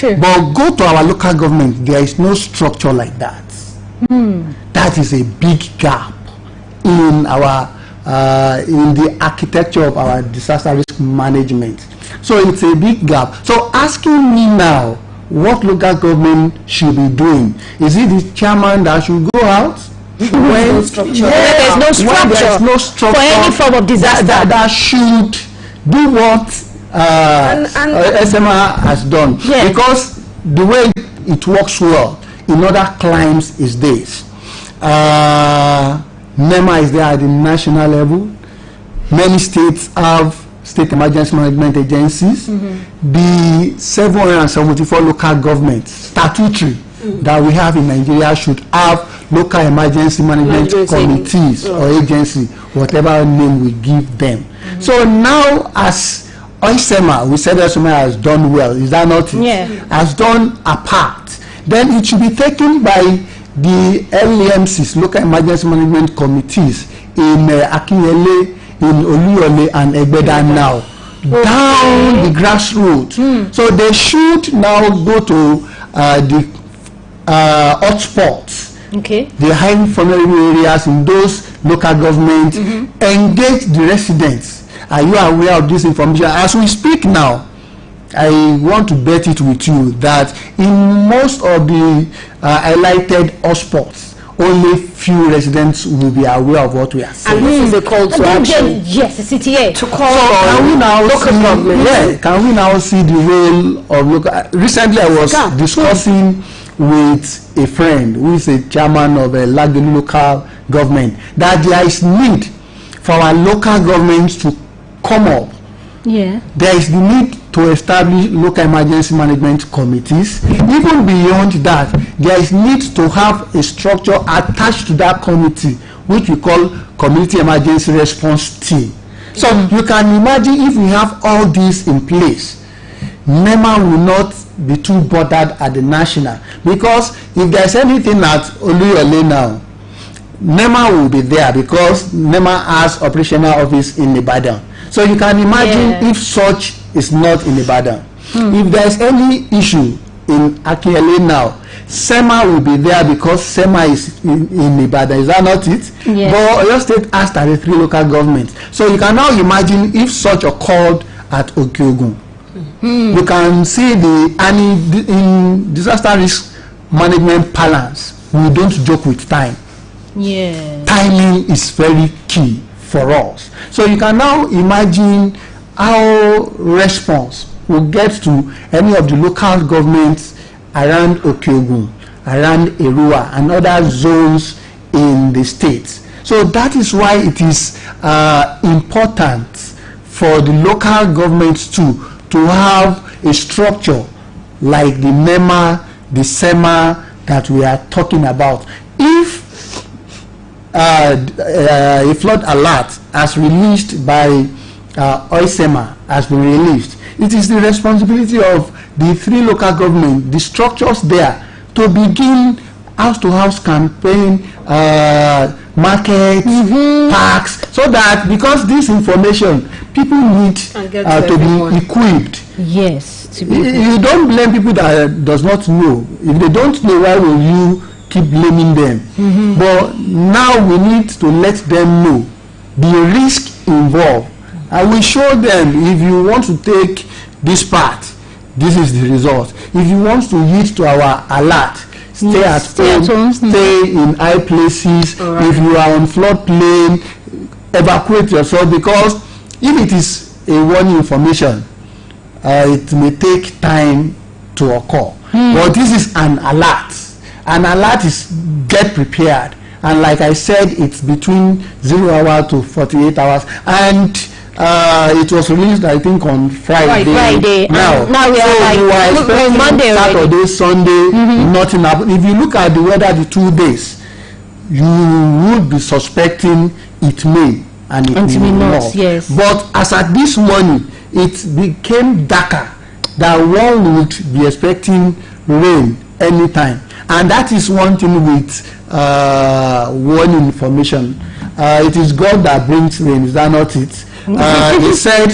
True. But go to our local government, there is no structure like that. That is a big gap in our in the architecture of our disaster risk management. So it's a big gap. So asking me now what local government should be doing, is it the chairman that should go out? When no structure. There's no structure for any form of disaster that should do what SMA has done. Yeah. Because the way it works well in other climes is this. NEMA is there at the national level. Many states have state emergency management agencies. The 774 local governments statutory that we have in Nigeria should have local emergency management committees or agency, whatever name we give them. So now, as OISEMA, we said OISEMA has done well, is that not it? Yeah. Has done a part. Then it should be taken by the LEMCs, local emergency management committees, in Akinyele, in Oluyole and Egbeda now, down the grassroots. So they should now go to the hotspots, the high vulnerable areas in those local governments, engage the residents. Are you aware of this information? As we speak now, I want to bet it with you that in most of the highlighted hotspots, only few residents will be aware of what we are saying. And this is a call to action. Yes, the CTA. To call can we now can we now see the role of local? Recently, I was discussing with a friend who is a chairman of a Lagelu local government that there is need for our local governments to come up. Yeah. There is the need to establish local emergency management committees. Even beyond that, there is need to have a structure attached to that committee, which we call Community Emergency Response Team. So you can imagine if we have all this in place, NEMA will not be too bothered at the national, because if there's anything at Oluyole now, NEMA will be there because NEMA has operational office in Ibadan. So you can imagine if such is not in Ibadan. If there's any issue in Akinyele now, SEMA will be there because SEMA is in Ibadan. Is that not it? Yes. But Oyo State has 33 local governments. So you can now imagine if such occurred at Okiogun. You can see in disaster risk management balance, we don't joke with time. Yeah. Timing is very key for us. So you can now imagine how response will get to any of the local governments around Okiogun, around Erua and other zones in the states. So that is why it is important for the local governments to have a structure like the NEMA, the SEMA that we are talking about. If a flood alert as released by OISEMA has been released, it is the responsibility of the 3 local governments, the structures there, to begin house-to-house campaign, markets, parks, so that, because this information, people need to be equipped. Yes. You don't blame people that does not know. If they don't know, why will you keep blaming them? But now we need to let them know the risk involved. I will show them, if you want to take this part, this is the result. If you want to heed to our alert, stay at home, stay in high places. Right. If you are on floodplain, evacuate yourself, because if it is a warning information, it may take time to occur. But this is an alert. An alert is get prepared, and like I said, it's between 0 hour to 48 hours, and it was released, I think, on Friday. Now we are like Monday, Saturday, Sunday, nothing happened. If you look at the weather the 2 days, you would be suspecting it may and it may not. Yes. But as at this morning, it became darker, that one would be expecting rain anytime. And that is one thing with warning information. It is God that brings rain, is that not it? They said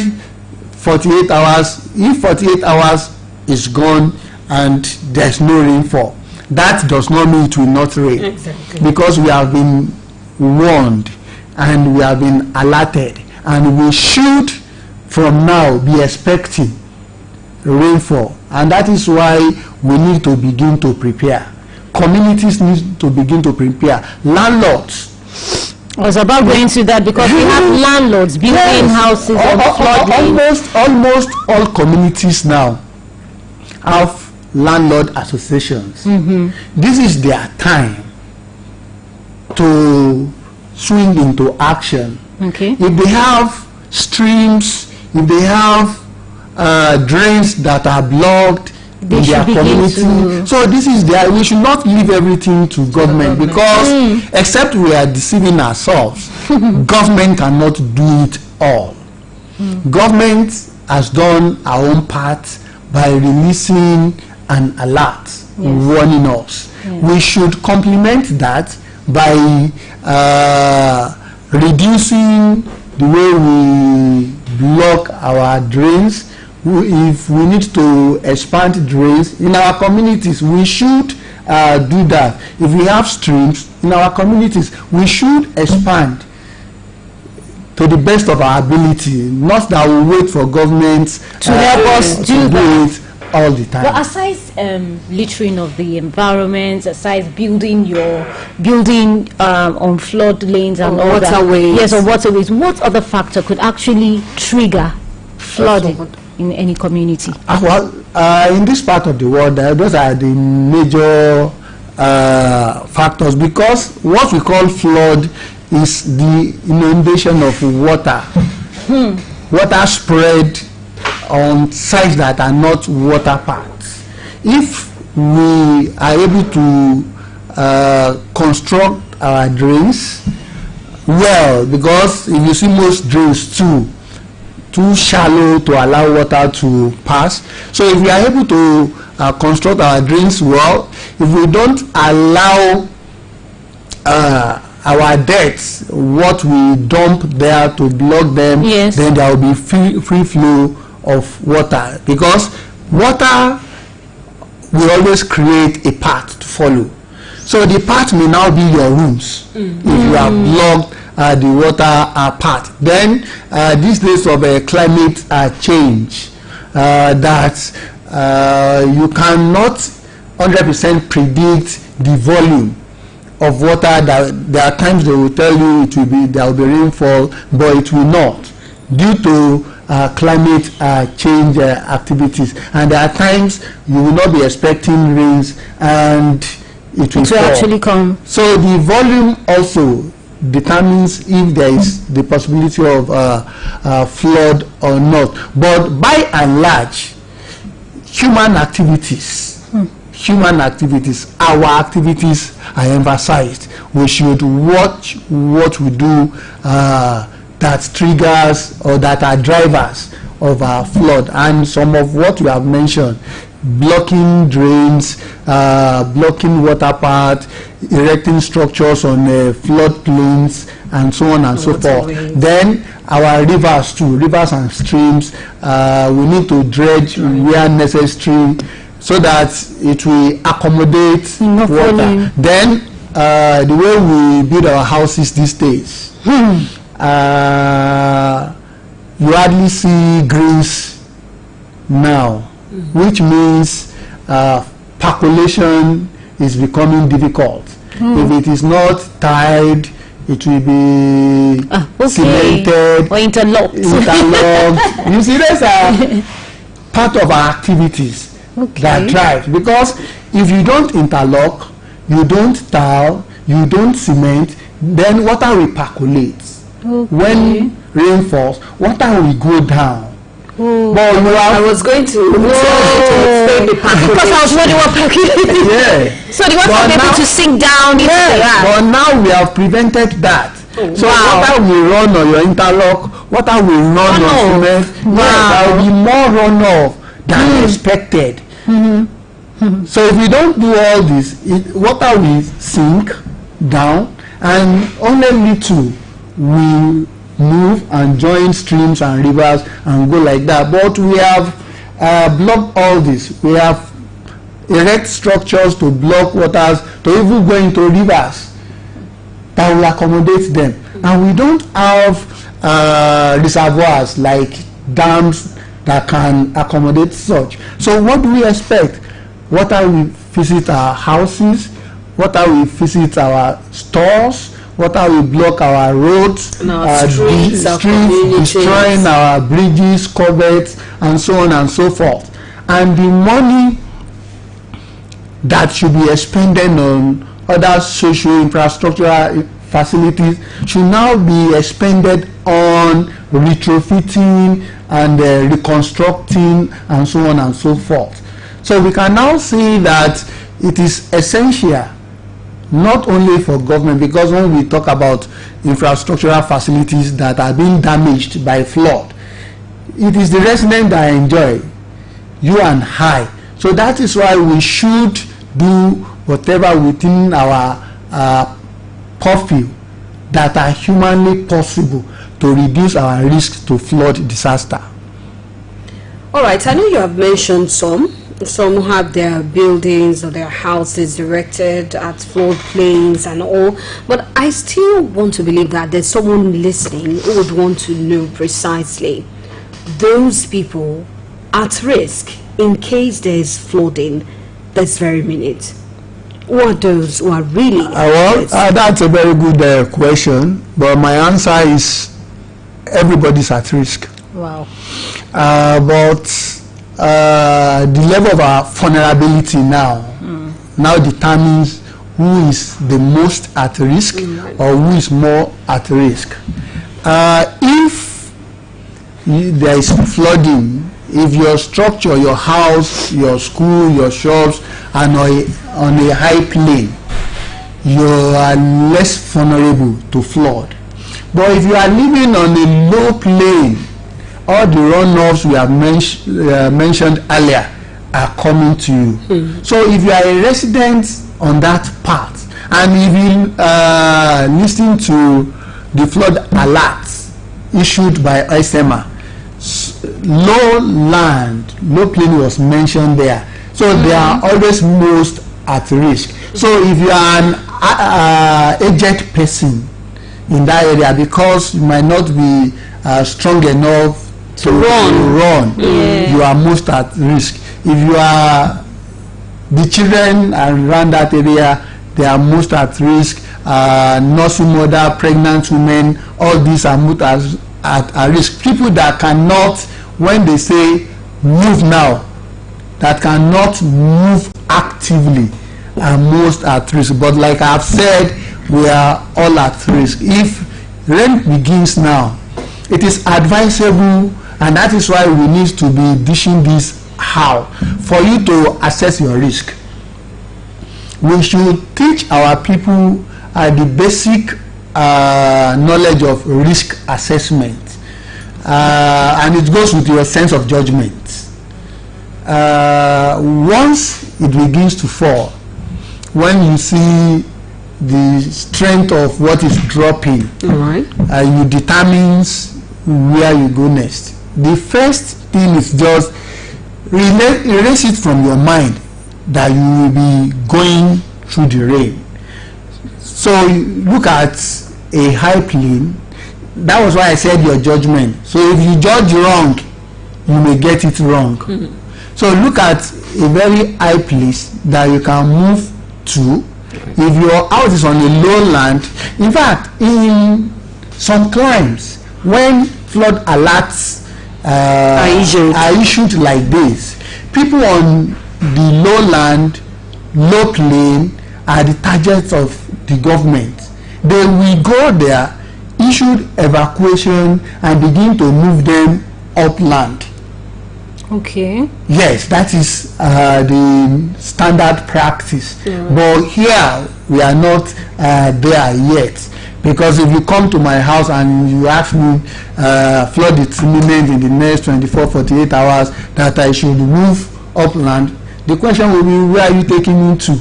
48 hours. If 48 hours is gone and there's no rainfall, that does not mean it will not rain. Exactly. Because we have been warned and we have been alerted, and we should from now be expecting rainfall, and that is why we need to begin to prepare. Communities need to begin to prepare. Landlords. I was about going to that, because we have landlords building houses on floodplains. Almost all communities now have landlord associations. This is their time to swing into action. Okay. If they have streams, if they have drains that are blocked in their community, so this is their, we should not leave everything to government, because except we are deceiving ourselves, government cannot do it all. Government has done our own part by releasing an alert warning us. We should complement that by reducing the way we block our drains. If we need to expand drains in our communities, we should do that. If we have streams in our communities, we should expand to the best of our ability, not that we wait for governments to help us do it all the time. But aside littering of the environment, aside building on flood lanes and all waterways. Yes, on waterways, what other factor could actually trigger flooding in any community? In this part of the world, those are the major factors, because what we call flood is the inundation of water. Water spread on sites that are not water paths. If we are able to construct our drains well, because if you see most drains too shallow to allow water to pass, so if we are able to construct our drains well, if we don't allow our debts, what we dump there, to block them, then there will be free flow of water, because water will always create a path to follow. So the path may now be your rooms if you have blocked the water path. Then these days of climate change, that you cannot 100% predict the volume of water. That there are times they will tell you there will be rainfall, but it will not, due to climate change activities. And there are times you will not be expecting rains and it will actually come. So the volume also determines if there is the possibility of flood or not. But by and large, human activities, our activities are emphasized. We should watch what we do that triggers or that are drivers of flood. And some of what you have mentioned: blocking drains, blocking water paths, erecting structures on floodplains, and so on and so forth. Then our rivers too, rivers and streams, we need to dredge where necessary, so that it will accommodate water. Then the way we build our houses these days, you hardly see greens now, which means percolation is becoming difficult. If it is not tied, it will be cemented or interlocked. You see, those are part of our activities that drive. Because if you don't interlock, you don't tile, you don't cement, then water will percolate. When rain falls, water will go down. But I was going to explain the percolation, because I was wondering what percolation. So the water will be able to sink down into the ground. But now we have prevented that. So water will run on your interlock, water will run on cement. There will be more runoff than expected. So if we don't do all this, water will sink down, and only little will move and join streams and rivers and go like that. But we have blocked all this. We have erect structures to block waters, to even go into rivers that will accommodate them. And we don't have reservoirs like dams that can accommodate such. So what do we expect? Water will visit our houses, water will visit our stores, water will block our roads, our streets, destroying our bridges, culverts, and so on and so forth. And the money that should be expended on other social infrastructural facilities should now be expended on retrofitting and reconstructing and so on and so forth. So we can now see that it is essential not only for government, because when we talk about infrastructural facilities that are being damaged by flood, it is the residents that enjoy, you and I. So that is why we should do whatever within our purview that are humanly possible to reduce our risk to flood disaster. All right, I know you have mentioned some have their buildings or their houses erected at floodplains and all, but I still want to believe that there's someone listening who would want to know precisely those people at risk in case there's flooding this very minute. Who are those who are really at risk? That's a very good question, but my answer is everybody's at risk. Wow. But the level of our vulnerability now determines who is the most at risk or who is more at risk. If there is flooding, if your structure, your house, your school, your shops are on a high plane, you are less vulnerable to flood. But if you are living on a low plane, all the runoffs we have mentioned earlier are coming to you. So if you are a resident on that part, and if you listen to the flood alerts issued by ISEMA, low plane was mentioned there. So they are always most at risk. So if you are an aged person in that area, because you might not be strong enough to run, you are most at risk. If you are the children around that area, they are most at risk. Nursing mother, pregnant women, all these are most at risk. People that cannot, when they say move now, that cannot move actively are most at risk. But like I've said, we are all at risk. If rain begins now, it is advisable, and that is why we need to be dishing this how for you to assess your risk. We should teach our people the basic knowledge of risk assessment, and it goes with your sense of judgment. Once it begins to fall, when you see the strength of what is dropping, you determines where you go next. The first thing is just erase it from your mind that you will be going through the rain. So look at a high plane. That was why I said your judgment. So if you judge wrong, you may get it wrong. So look at a very high place that you can move to. If your house is on a lowland, in fact, in some climes, when flood alerts are issued like this, people on the lowland, low plain are the targets of the government. They will go there, issue evacuation, and begin to move them upland. Okay. Yes, that is the standard practice. But here we are not there yet. Because if you come to my house and you ask me flood is imminent in the next 24-48 hours that I should move upland, the question will be, where are you taking me to?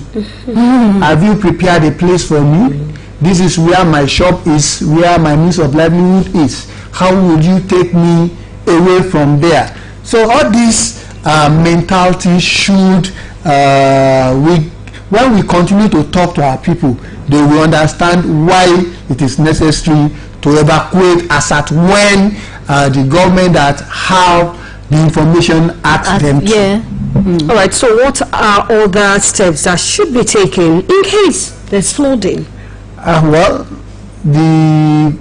Have you prepared a place for me? This is where my shop is, where my means of livelihood is. How would you take me away from there? So all these mentality should when we continue to talk to our people, they will understand why it is necessary to evacuate as at when the government that have the information asks them to. Yeah. All right, so what are other steps that should be taken in case there's flooding? Well, the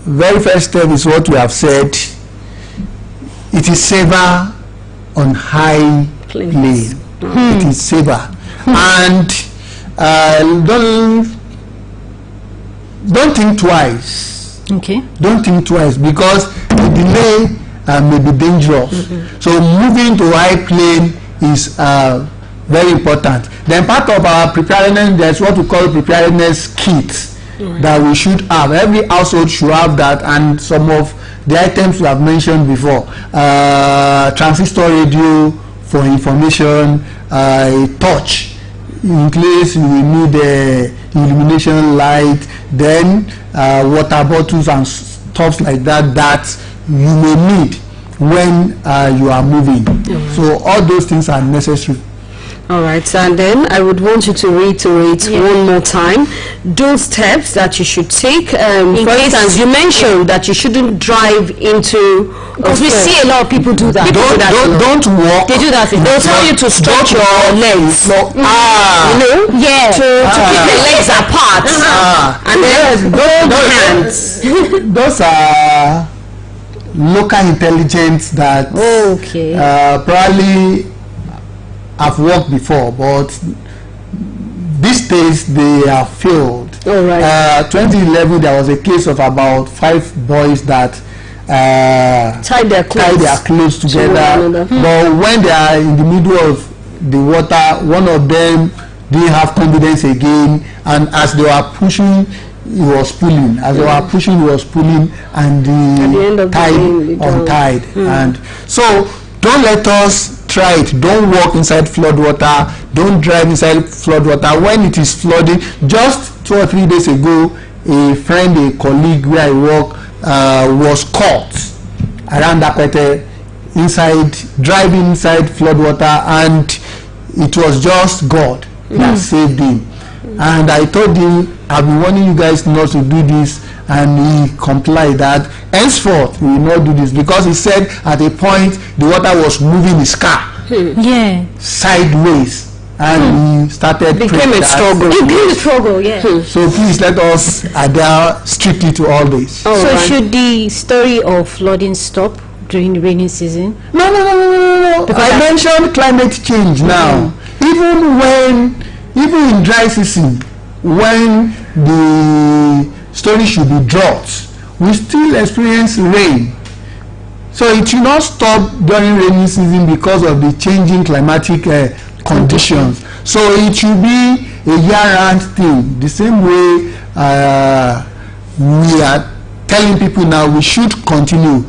very first step is what we have said. It is safer on high Plains. plane. It is safer. And don't think twice. Okay. Don't think twice, because the delay may be dangerous. So moving to high plane is very important. Then part of our preparedness, there's what we call preparedness kit that we should have. Every household should have that, and some of the items we have mentioned before. Transistor radio for information, a torch in case we need illumination light, then water bottles and stuff like that you may need when you are moving. So all those things are necessary. All right, and then I would want you to reiterate one more time those steps that you should take. For instance, you mentioned that you shouldn't drive into, because we see a lot of people do that. Don't walk. They do that. They'll tell you to stretch your legs. No. You know? Yeah. To keep the legs apart. And then hold hands. Those are local intelligence that Okay. probably have worked before, but these days they are failed. All right. 2011, there was a case of about 5 boys that Tie their clothes together, but when they are in the middle of the water, one of them didn't have confidence again, and as they were pushing, he was pulling. As they were pushing, he was pulling, and the tide untied. And so don't let us try it. Don't walk inside flood water. Don't drive inside flood water when it is flooding. Just 2 or 3 days ago, a friend, a colleague where I work, was caught around Akwete driving inside flood water, and it was just God that saved him. And I told him, I've been warning you guys not to do this, and he complied that henceforth we will not do this, because he said at a point the water was moving his car sideways, and he started became a struggle. It became a struggle, yeah. So please let us adhere strictly to all this. So should the story of flooding stop during the rainy season? No. Because I mentioned climate change now. Even in dry season, when the story should be drought, we still experience rain. So it should not stop during rainy season because of the changing climatic conditions. So it should be a year-round thing. The same way we are telling people now, we should continue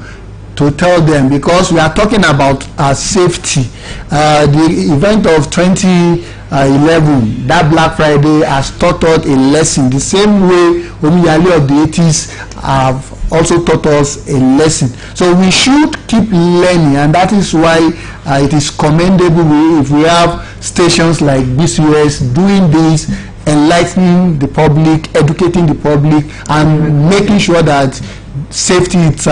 to tell them, because we are talking about our safety. The event of 2011, that Black Friday, has taught us a lesson. The same way Oluyole of the 80s have also taught us a lesson. So we should keep learning, and that is why it is commendable if we have stations like BCS doing this, enlightening the public, educating the public, and making sure that safety is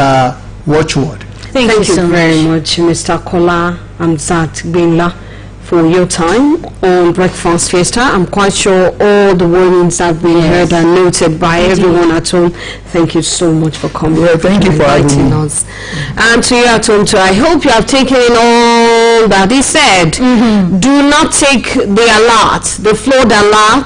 watchword. Thank you so very much, Mr. Kola Amzat Binla, for your time on Breakfast Fiesta. I'm quite sure all the warnings have been heard and noted by everyone at home. Thank you so much for coming. Yeah, thank you for inviting us. And to you at home too, I hope you have taken in all that he said. Do not take the alert, the flood alert,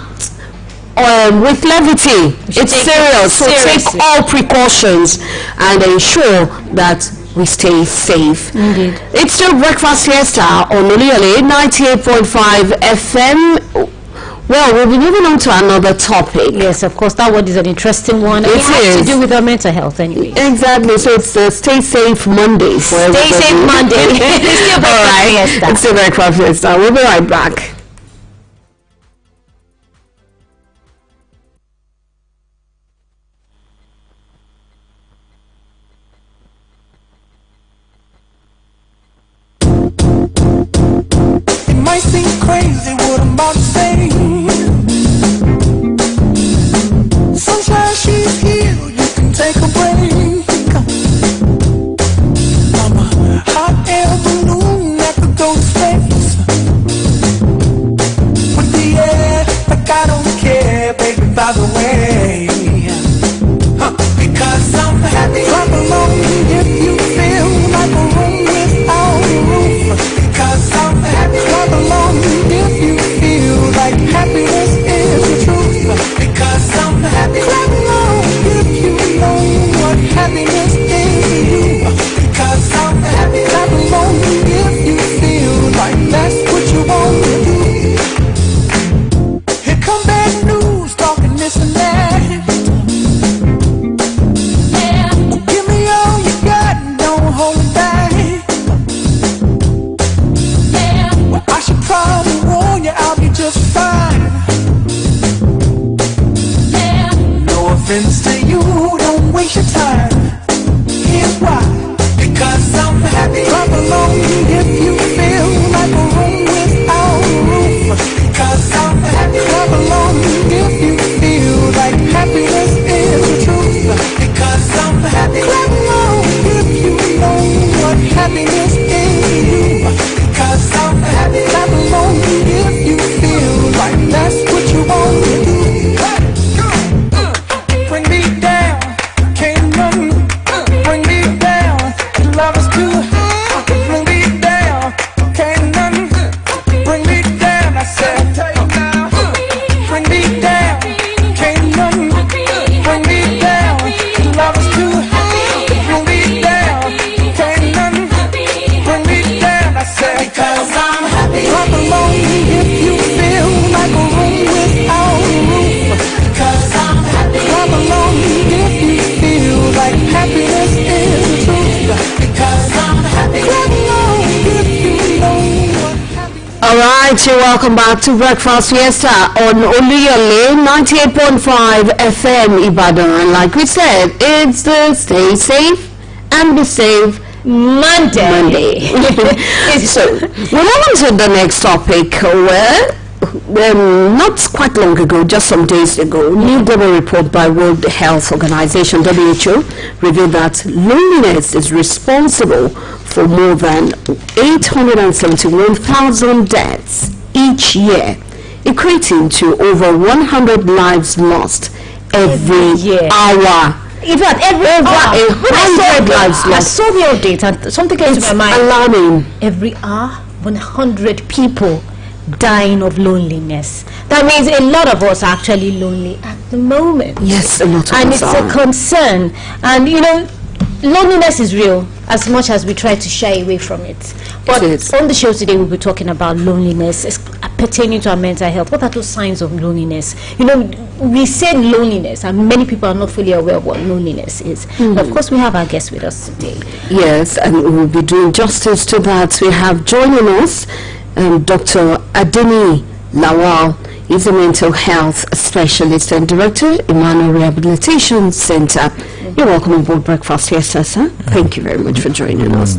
with levity. It's serious. So take all precautions and ensure that we stay safe. Indeed. It's still Breakfast Fiesta on Oluyole 98.5 FM. Well, we'll be moving on to another topic. Yes, of course, that one is an interesting one. It has to do with our mental health anyway. Exactly. So it's Stay Safe Monday. Stay Safe Monday. It's still Breakfast Fiesta. It's still Breakfast Fiesta. We'll be right back. It might seem crazy. crazy what I'm about to say. Sunshine, she's here, you can take a break. I'm a hot air balloon that could go to space. With the air, like I don't care, baby, by the way. Because I'm happy. Clap along if you feel like a room without a roof. Because I'm happy. Clap along if you feel like happiness is the truth. Because I'm happy. Clap along if you know what happiness is to you. Because I'm happy. Clap along if you feel like that's what you want to do. Here come bad news, talking this and that. Offense to you, don't waste your time. Here's why. Because I'm happy. Clap along if you feel like a room without a roof. Because I'm happy. Clap along if you feel like happiness is the truth. Because I'm happy. Clap along if you know what happiness is to you. Because I'm happy. Clap along if you feel like that's what you want to do. Alright, so welcome back to Breakfast Fiesta on Oluyole 98.5 FM Ibadan. And like we said, it's the Stay Safe and Be Safe Monday. So, we're on to the next topic where not quite long ago, just some days ago, new global report by World Health Organization WHO revealed that loneliness is responsible for more than 871,000 deaths each year, equating to over 100 lives lost every hour. In fact, every hour, 100 lives I lost. saw the update and something came to my mind. Alarming. Every hour, 100 people dying of loneliness. That means a lot of us are actually lonely at the moment. Yes, a lot of and us it's are. a concern. And you know, loneliness is real, as much as we try to shy away from it. But on the show today, we'll be talking about loneliness pertaining to our mental health. What are those signs of loneliness? You know, we say loneliness, and many people are not fully aware of what loneliness is. But of course, we have our guest with us today. Yes, and we'll be doing justice to that. We have joining us Dr. Adeni Lawal. He's a mental health specialist and director, Emmanuel Rehabilitation Center. You're welcome on board Breakfast Fiesta, sir. Thank you very much for joining us.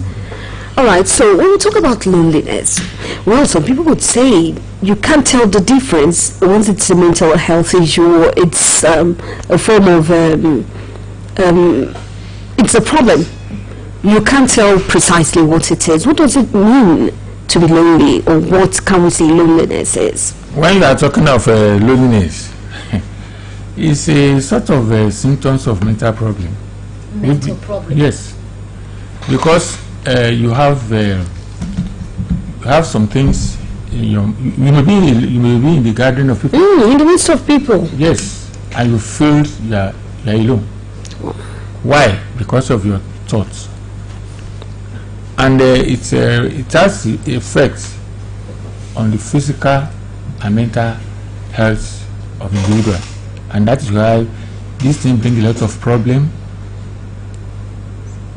All right, so when we talk about loneliness, well, some people would say you can't tell the difference once it's a mental health issue or it's a form of, it's a problem. You can't tell precisely what it is. What does it mean to be lonely, or what can we say loneliness is? When you are talking of loneliness, it's a sort of symptoms of mental problem. Mental problem? Yes, because you have some things in your, you may be in the gathering of people. In the midst of people. Yes, and you feel you're alone. Why? Because of your thoughts. And it has effects on the physical and mental health of the individual, and that is why this thing brings a lot of problem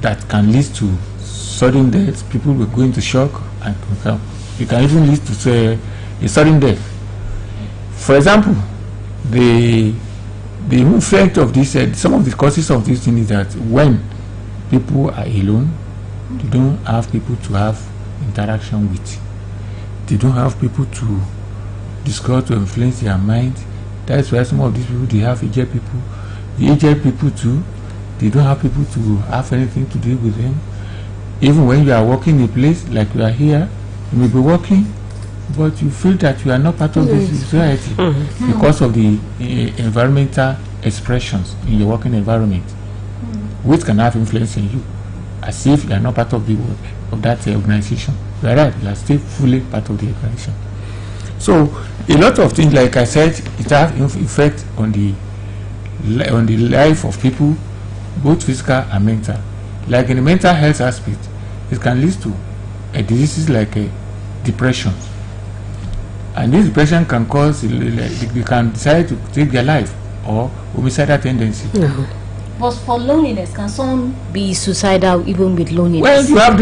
that can lead to sudden death. People will go into shock, and it can even lead to a sudden death. For example, the effect of this, some of the causes of this thing is that when people are alone, they don't have people to have interaction with. they don't have people to discuss, to influence their mind. That's why some of these people, they have aged people. The aged people too, they don't have people to have anything to do with them. Even when you are working in a place like you are here, you may be working, but you feel that you are not part of this society because of the environmental expressions in your working environment, which can have influence on you, as if you are not part of the work of that organization. You are right, you are still fully part of the organization. So a lot of things, like I said, it has effect on the life of people, both physical and mental. Like in the mental health aspect, it can lead to diseases like depression, and this depression can cause, they can decide to take their life, or homicidal tendency. But for loneliness, can someone be suicidal even with loneliness? Well, you have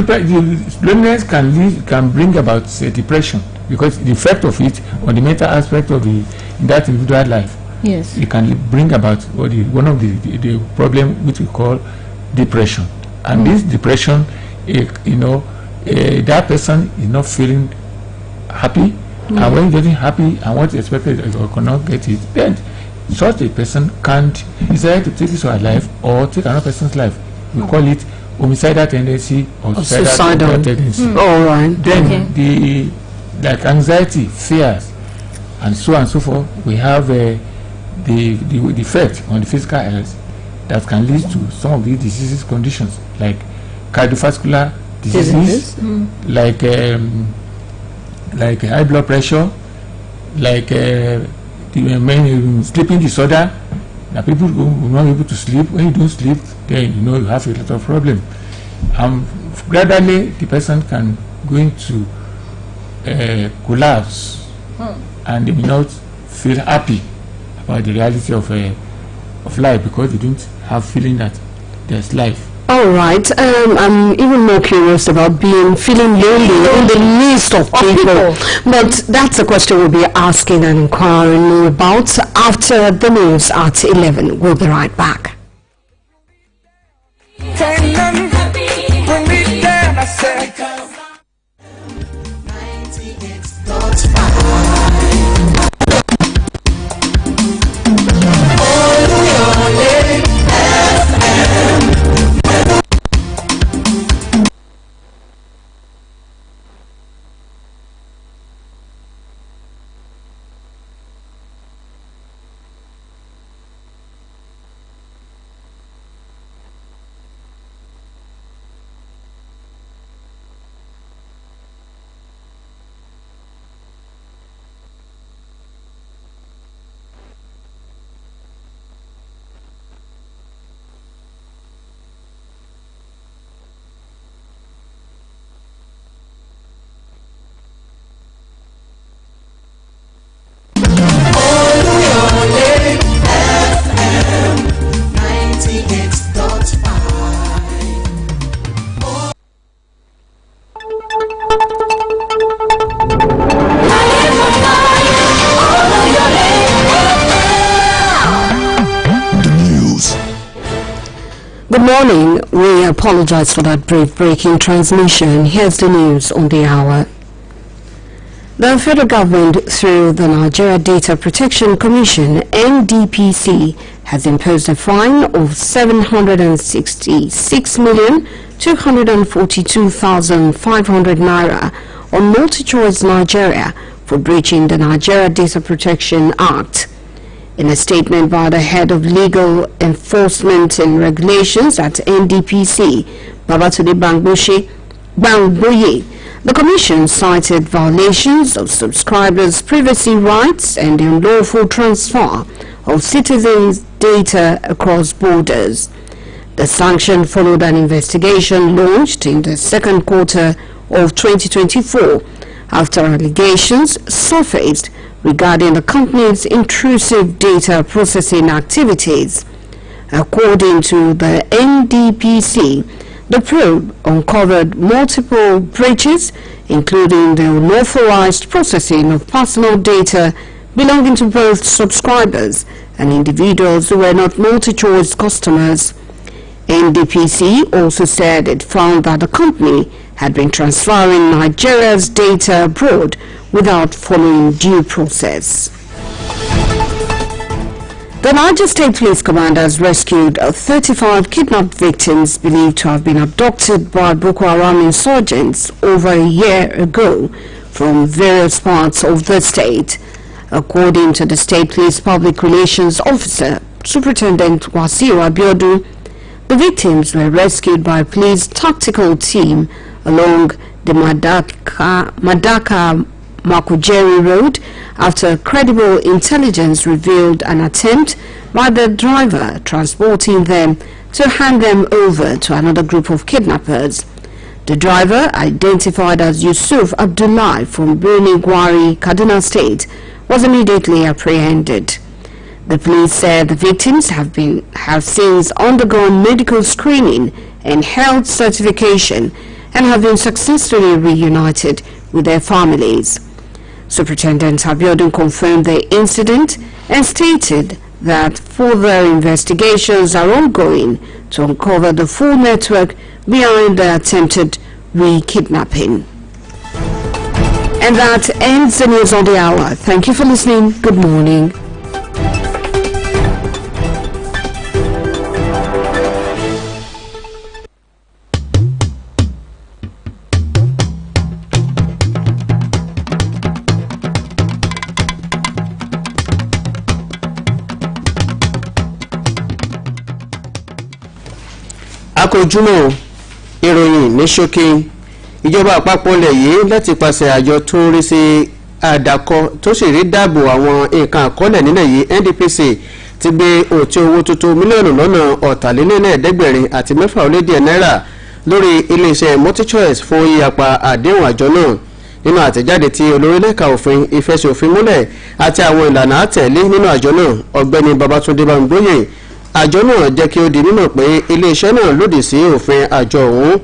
loneliness can bring about depression, because the effect of it on the mental aspect of that individual life. Yes, it can bring about one of the problem which we call depression, and this depression, that person is not feeling happy, and when you're getting happy and what you expected or cannot get it, then such a person can't decide to take his or her life or take another person's life. We call it homicidal tendency or suicidal tendency. All right. Then like anxiety, fears, and so forth. We have the effect on the physical health that can lead to some of these diseases conditions, like cardiovascular diseases, like high blood pressure, like sleeping disorder. Now people will not be able to sleep. When you don't sleep, then you have a lot of problem. Gradually the person can go into collapse, and they will not feel happy about the reality of life, because they don't have feeling that there's life. All right. I'm even more curious about feeling lonely in the midst of people. But that's a question we'll be asking and inquiring more about after the news at 11. We'll be right back. Good morning. We apologize for that brief breaking transmission. Here's the news on the hour. The federal government, through the Nigeria Data Protection Commission, NDPC, has imposed a fine of 766,242,500 naira on MultiChoice Nigeria for breaching the Nigeria Data Protection Act. In a statement by the head of Legal Enforcement and Regulations at NDPC, Babatunde Bangboye, the Commission cited violations of subscribers' privacy rights and the unlawful transfer of citizens' data across borders. The sanction followed an investigation launched in the second quarter of 2024 after allegations surfaced regarding the company's intrusive data processing activities. According to the NDPC, the probe uncovered multiple breaches, including the unauthorized processing of personal data belonging to both subscribers and individuals who were not MultiChoice customers. NDPC also said it found that the company had been transferring Nigeria's data abroad without following due process. The Niger State Police Commander has rescued 35 kidnapped victims believed to have been abducted by Boko Haram insurgents over a year ago from various parts of the state. According to the State Police Public Relations Officer, Superintendent Wasiu Abiodun, the victims were rescued by a police tactical team along the Madaka-Makujeri Road after credible intelligence revealed an attempt by the driver transporting them to hand them over to another group of kidnappers. The driver, identified as Yusuf Abdullahi from Birni Gwari, Kaduna State, was immediately apprehended. The police said the victims have since undergone medical screening and health certification and have been successfully reunited with their families. Superintendent Abiodun confirmed the incident and stated that further investigations are ongoing to uncover the full network behind the attempted re-kidnapping. And that ends the news on the hour. Thank you for listening. Good morning. Akójúmọ́ ìròyìn ní ṣókí. Ìjọba àpapọ̀ ilẹ̀ yìí láti pàṣẹ àjọ tó ń rí sí àdàkọ tó sì rí dáàbò àwọn nǹkan àkọọ́lẹ̀ nílẹ̀ yìí NDPC ti gbé òtí owó tuntun mílíọ̀nù lọ́nà ọ̀tàlélẹ́ẹ̀ẹ́dẹ́gbẹ̀rin àti mẹ́fà ó lé díẹ̀ náírà lórí iléeṣẹ́ MultiChoice fún yíyapa àdéhùn àjọ náà. Nínú àtẹ̀jáde tí olórí lẹ́ka òfin ìfẹsẹ̀òfin múlẹ̀ àti àwọn ìlànà àtẹ̀lé nínú àjọ náà, Ọ̀gbẹ́ni Babátúndé Bámgbóyè, àjọ náà jẹ́ kí ó di mímọ̀ pé iléeṣẹ́ náà lòdì sí òfin àjọ ọ̀hún.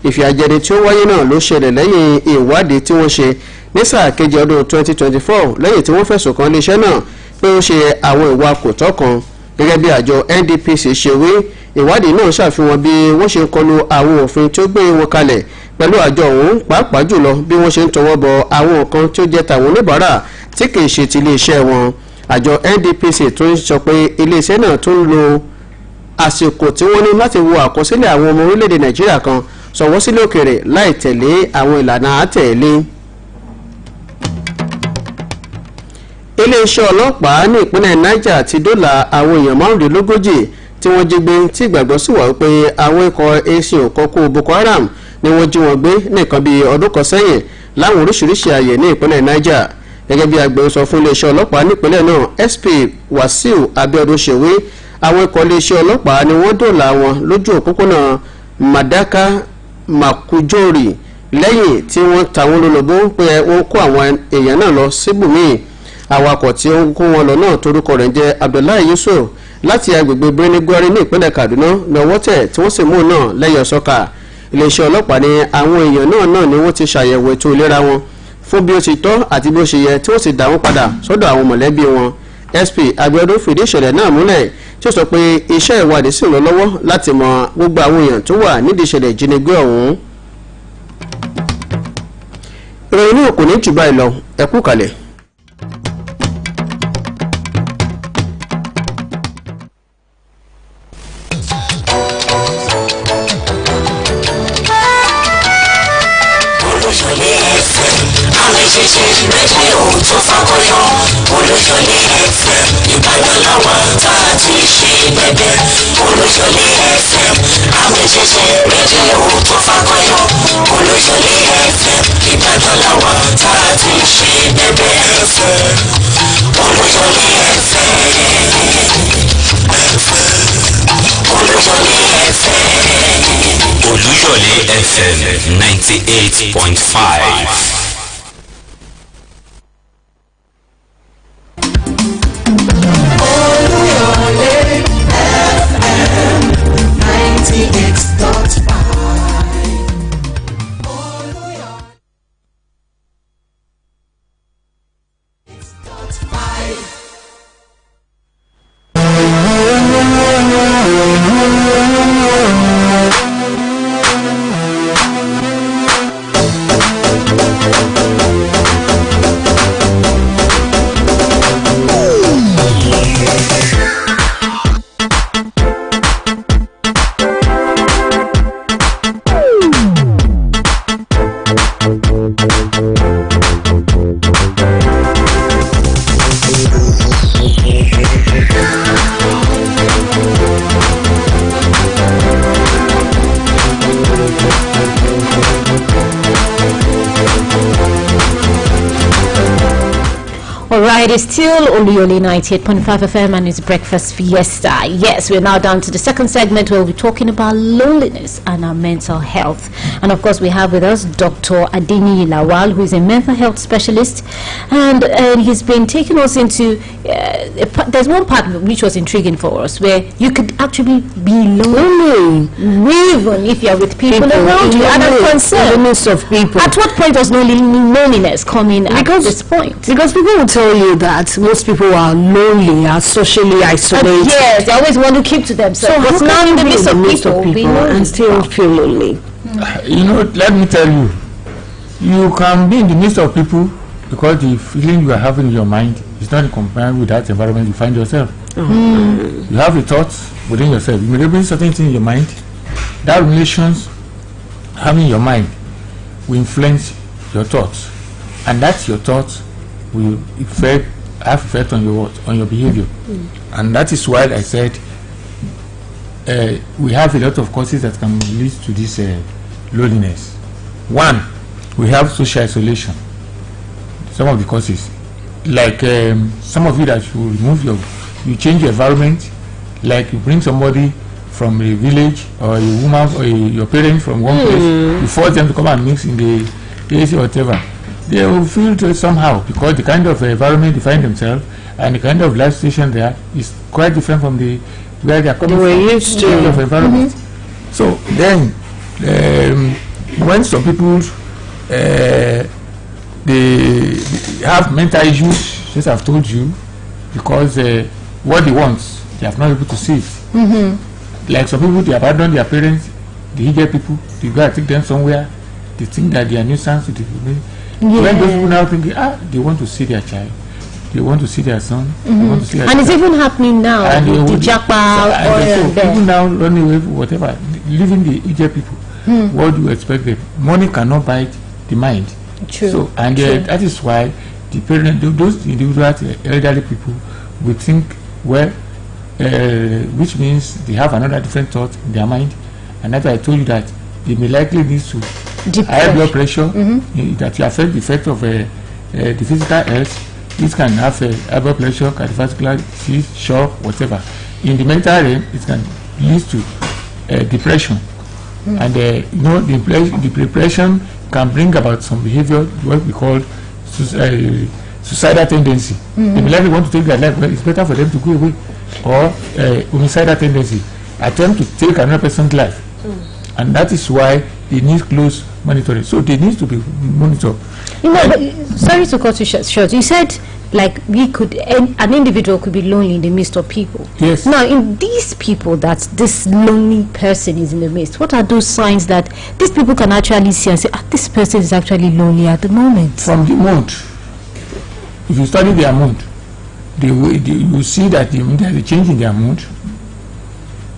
Ìfìyàjẹni tí ó wáyé náà ló ṣẹlẹ̀ lẹ́yìn ìwádìí tí wọ́n ṣe ní sáà kejì ọdún 2024 lẹ́yìn tí wọ́n fẹ̀sùn kan iléeṣẹ́ náà pé ó ṣe àwọn ìwà kò tọ́ kan. Gẹ́gẹ́ bí àjọ NDPC ṣe wí, ìwádìí náà ṣàfihàn bí wọ́n ṣe ń kọlu àwọn òfin tí ó gbé wọn kalẹ̀ pẹ̀lú àjọ ọ̀hún, pàápàá jùlọ bí wọ́n ṣe ń tọwọ́ bọ àwọn nǹkan tí ó jẹ́ tàwọn oníbàárà tí kì í ṣe ti iléeṣẹ́ wọn. Àjọ NDPC tó ń sọ pé iléeṣẹ́ náà tó ń lo àsìkò tí wọ́n ní láti wo àkọsílẹ̀ àwọn ọmọ orílẹ̀-èdè Nàìjíríà kan sọ̀wọ́ sílé òkèrè láì tẹ̀lé àwọn ìlànà àtẹ̀lé. Iléeṣẹ́ ọlọ́pàá ní ìpínlẹ̀ Niger ti dóòlà àwọn èèyàn 35 tí wọ́n jí gbé tí ìgbàgbọ́ sì wà wípé àwọn ikọ̀ ẹ̀sìn òkọ́kọ́ Boko Haram ni wọ́n jí wọn gbé nìkan bíi ọdún kan sẹ́yìn láwọn oríṣiríṣi ààyè ní ìpínlẹ̀ Niger. Gẹ́gẹ́ bí agbẹnusọ fún iléeṣẹ́ ọlọ́pàá nípínlẹ̀ náà SP Wasiu Abiodun ṣe wí, àwọn ikọ̀ iléeṣẹ́ ọlọ́pàá ni wọ́n dóòlà wọn lójú òpópónà Madaka Makujori lẹ́yìn tí wọ́n ta wọ́n lólobó pé wọ́n kó àwọn èèyàn náà lọ síbùmíì. Awakọ̀ tí ó ń kó wọn lọ náà torúkọ rẹ̀ jẹ́ Abdullahi Yusuf láti agbègbè Birni Gwari ní ìpínlẹ̀ Kaduna ní ọwọ́ tẹ̀ tí wọ́n sì mú náà lẹ́yìn ọ̀sọ́kà. Iléeṣẹ́ ọlọ́pàá ní àwọn èèyàn náà ni wọ́n ti ṣàyẹ̀wò ètò ìlera wọn fún bí ó ti tọ́ àti bí ó ṣe yẹ tí wọ́n sì dá wọn padà sọ́dọ̀ àwọn mọ̀lẹ́bí wọn. SP Abiodun fìdí ìṣẹ̀lẹ̀ náà múlẹ̀ tí ó sọ pé iṣẹ́ ìwádìí sì ń lọ lọ́wọ́ láti mọ gbogbo àwọn èèyàn tó wà nídìí ìṣẹ̀lẹ̀ ìjínigbé ọ̀hún. Ìròyìn náà kò ní jù báyìí lọ, ẹ kú kalẹ̀. Oluyole FM Ìbàdàn làwọn tá a ti ṣe bẹ̀bẹ̀. Oluyole FM àwọn ìṣẹ̀ṣẹ̀ rédíò tó fakọyọ. Oluyole FM Ìbàdàn làwọn tá a ti ṣe bẹ̀bẹ̀. Oluyole FM Oluyole FM Oluyole FM 98.5. All right, it's still Oluyole 98.5 FM and it's Breakfast Fiesta. Yes, we're now down to the second segment where we'll be talking about loneliness and our mental health. And of course, we have with us Dr. Adeni Lawal, who is a mental health specialist. And he's been taking us into, there's one part which was intriguing for us, where you could actually be lonely, even if you're with people around you. And I'm concerned, in the midst of people. At what point does loneliness come in at this point? Because people will tell you that most people are lonely, are socially isolated. Yes, they always want to keep to themselves. So but how now in the can you midst be of people, and still feel lonely? You know, let me tell you, you can be in the midst of people because the feeling you are having in your mind is not comparable with that environment you find yourself. You have a thought within yourself. You may bring certain things in your mind. That relations having in your mind will influence your thoughts, and that's your thoughts will have effect on your behavior. And that is why I said we have a lot of causes that can lead to this loneliness. One, we have social isolation. Some of the causes, like some of you that you change your environment, like you bring somebody from a village or a woman or your parents from one place, you force them to come and mix in the place or whatever. They will feel somehow because the kind of environment they find themselves and the kind of life situation there is quite different from where they are coming from. Used to kind of environment. So then, when some people they have mental issues, just I've told you, because what they want, they have not been able to see it. Like some people, they abandon their parents, the Hige people, they go and take them somewhere, they think that they are nuisance to the people. When those people now think, they want to see their child, they want to see their son, they want to see their and child. it's even happening now And with the Japa so people now running away, whatever, leaving the Hige people. What do you expect them? Money cannot buy the mind. True. So, and that is why the parents, those individuals, elderly people, will think, well, which means they have another different thought in their mind, and that's why I told you that they may likely need to high blood pressure, that will affect the effect of the physical health. It can have high blood pressure, cardiovascular disease, shock, whatever. In the mental realm, it can lead to depression, and the depression can bring about some behavior, what we call suicidal tendency. They may likely want to take their life, but it's better for them to go away, or homicidal tendency, attempt to take another person's life. And that is why they need close monitoring. So they need to be monitored. You know, but, sorry to cut you short. You said like an individual could be lonely in the midst of people. Yes. Now, in these people that this lonely person is in the midst, what are those signs that these people can actually see and say, this person is actually lonely at the moment? From the mood, if you study their mood, you see that there is a change in their mood.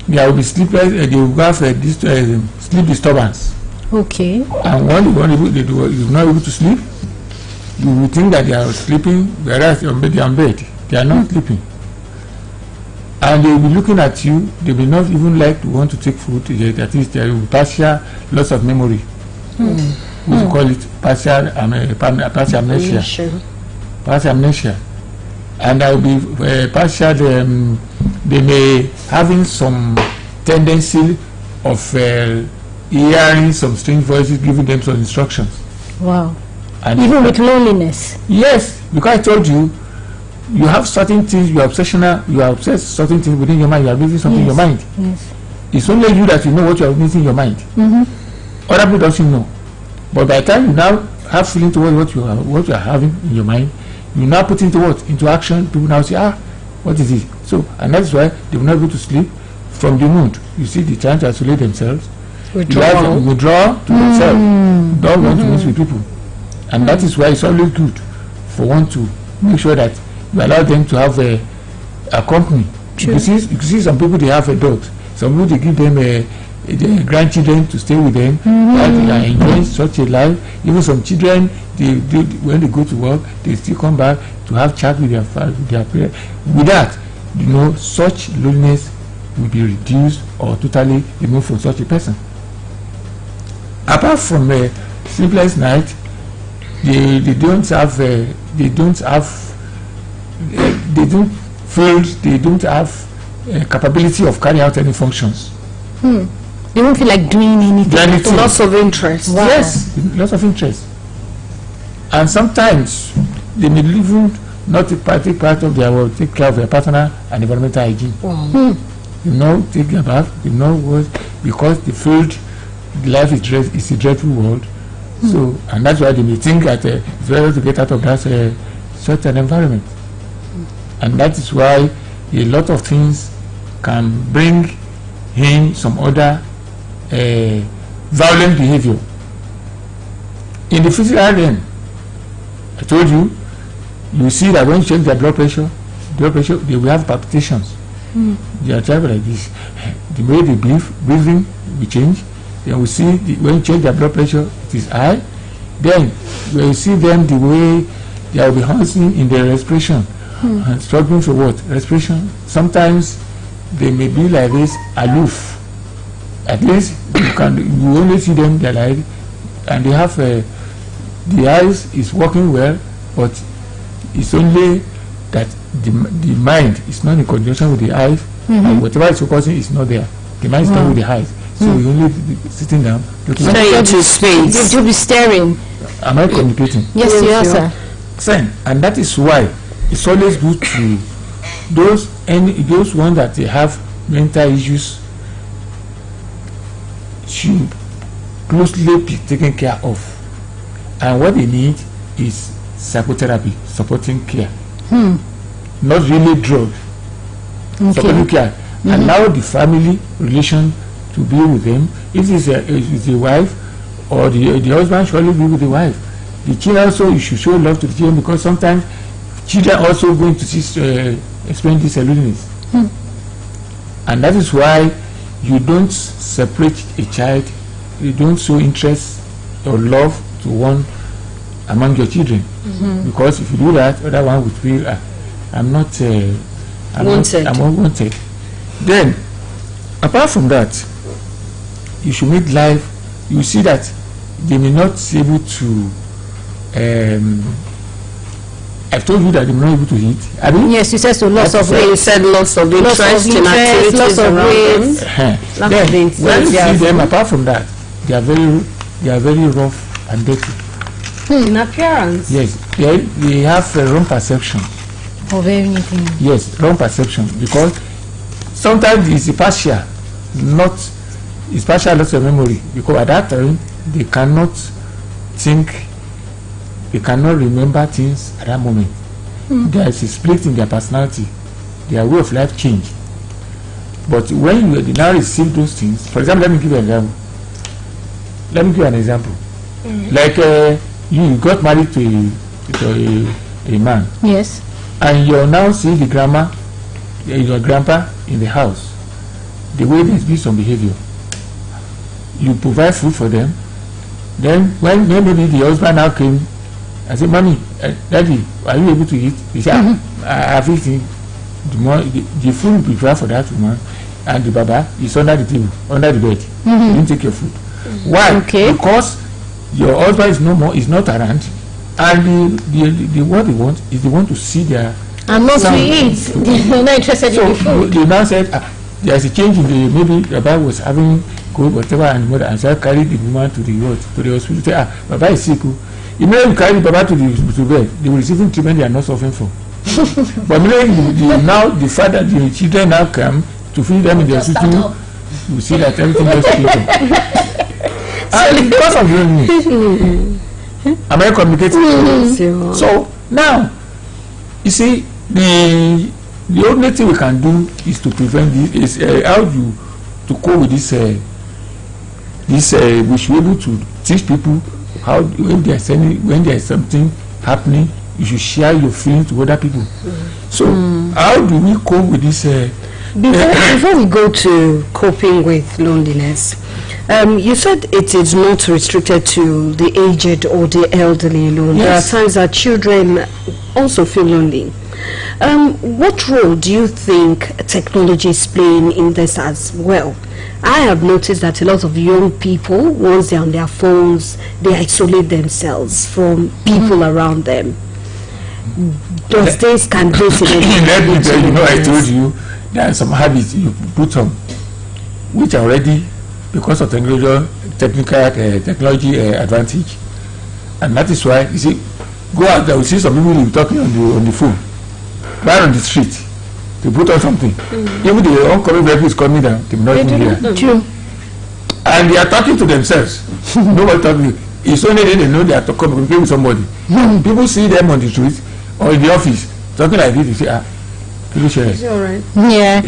There will be sleepless. They will have sleep disturbance. Okay. And when you're not able to sleep, you will think that they are sleeping, whereas they are in bed. They are not sleeping. And they will be looking at you. They will not even like to want to take food. That is, there will be partial loss of memory. We call it partial amnesia. Partial amnesia. And there will be partial. They may having some tendency of hearing some strange voices giving them some instructions. Wow. And even with loneliness. Yes, because I told you, you have certain things, you are obsessional, you are obsessed certain things within your mind, you are missing something in your mind. Yes. It's only you that you know what you are missing in your mind. Other people don't know. But by the time you now have feeling towards what you are having in your mind, you now put into action. People now say, what is it? So, and that's why they will not be able to sleep from the mood. You see, they try to isolate themselves. Withdraw to themselves. Don't want to mix with people. And that is why it's always good for one to make sure that you allow them to have a company. You see some people, they have a dog. Some people, they give them their grandchildren to stay with them. They are enjoying such a life. Even some children, when they go to work, they still come back to have chat with their parents. With that, such loneliness will be reduced or totally removed from such a person. Apart from sleepless night, they don't have they don't feel they don't have capability of carrying out any functions. They won't feel like doing anything. Lots of interest. Wow. Yes, lots of interest. And sometimes they may even not take part of their work, take care of their personal and environmental hygiene. They know take their bath, they know what, because they feel life is a dreadful world. So, and that's why they may think that it's better to get out of that such an environment. And that is why a lot of things can bring in some other violent behavior. In the physical realm, I told you, you see that when you check their blood pressure, they will have palpitations. They are travel like this. The way they breathing will change. Then we see when you check their blood pressure, it is high. Then when you see them, the way they will be haunting in their respiration and struggling for what? Respiration. Sometimes they may be like this, aloof. At least you only see them, they're like, and they have the eyes is working well, but it's only that the mind is not in conjunction with the eyes, and whatever is focusing is not there. The mind is not with the eyes. So you only sitting down looking at space. You'll be staring. Am I communicating? Yes, you are, sir. Fine. And that is why it's always good to those ones that they have mental issues should closely be taken care of. And what they need is psychotherapy, supporting care. Not really drug. Supporting care. And now the family relation to be with them. If it's a wife or the husband should always be with the wife. The children also, you should show love to the children, because sometimes children also going to experience this loneliness. And that is why you don't separate a child, you don't show interest or love to one among your children. Because if you do that, other one would feel I'm not wanted. Then apart from that, you should make life, you see that they may not be able to I've told you that they may not be able to eat. Yes, you said so. Lots of weight. You said lots of interest in activities, lots of weight. Then when you see them, apart from that, they are very rough and dirty. In appearance. Yes, they have a wrong perception of anything. Yes, wrong perception, because sometimes it's partial, it's partial loss of memory, because at that time they cannot think, they cannot remember things at that moment. There is a split in their personality, their way of life changed. But when you now receive those things, for example, let me give you an example. Like you got married to a man. Yes. And you now see the grandma, your grandpa in the house, the way they do some behavior. You provide food for them. Then when maybe the husband now came, I said, "Mommy, Daddy, are you able to eat?" He said, "I have eaten." The food you prepare for that woman, and the baba is under the table, under the bed. You didn't take your food. Why? Okay. Because your husband is no more, is not around, and the what they want is they want to see their. And not to eat. They're not interested in the food. They now said there's a change in the, maybe the baba was having cold, whatever, and mother, and so carried the woman to the hospital. Say, baba is sick. You know, you carry the baba to bed, they will receive treatment they are not suffering for. But now the father, the children now come to feed them in the hospital. You see that everything is changing. And because of you, am I communicating? So now, you see, the only thing we can do is to prevent this. Is how you to cope with this. We should be able to teach people how when there is something happening, you should share your feelings with other people. So how do we cope with this? Before we go to coping with loneliness, you said it is not restricted to the aged or the elderly alone. Yes. There are times that children also feel lonely. What role do you think technology is playing in this as well? I have noticed that a lot of young people, once they're on their phones, they isolate themselves from people around them. does this, can this let me tell you, I told you there are some habits you put on which are already because of technology advantage, and that is why you see, go out there, you see some people will be talking on the phone right on the street. They put on something. Even the oncoming vehicle is coming down, they will not even hear. True. And they are talking to themselves. Nobody talking. It's only then they know they are communicating with somebody. When people see them on the street or in the office talking like this, they say, people share. It's all right. Yeah.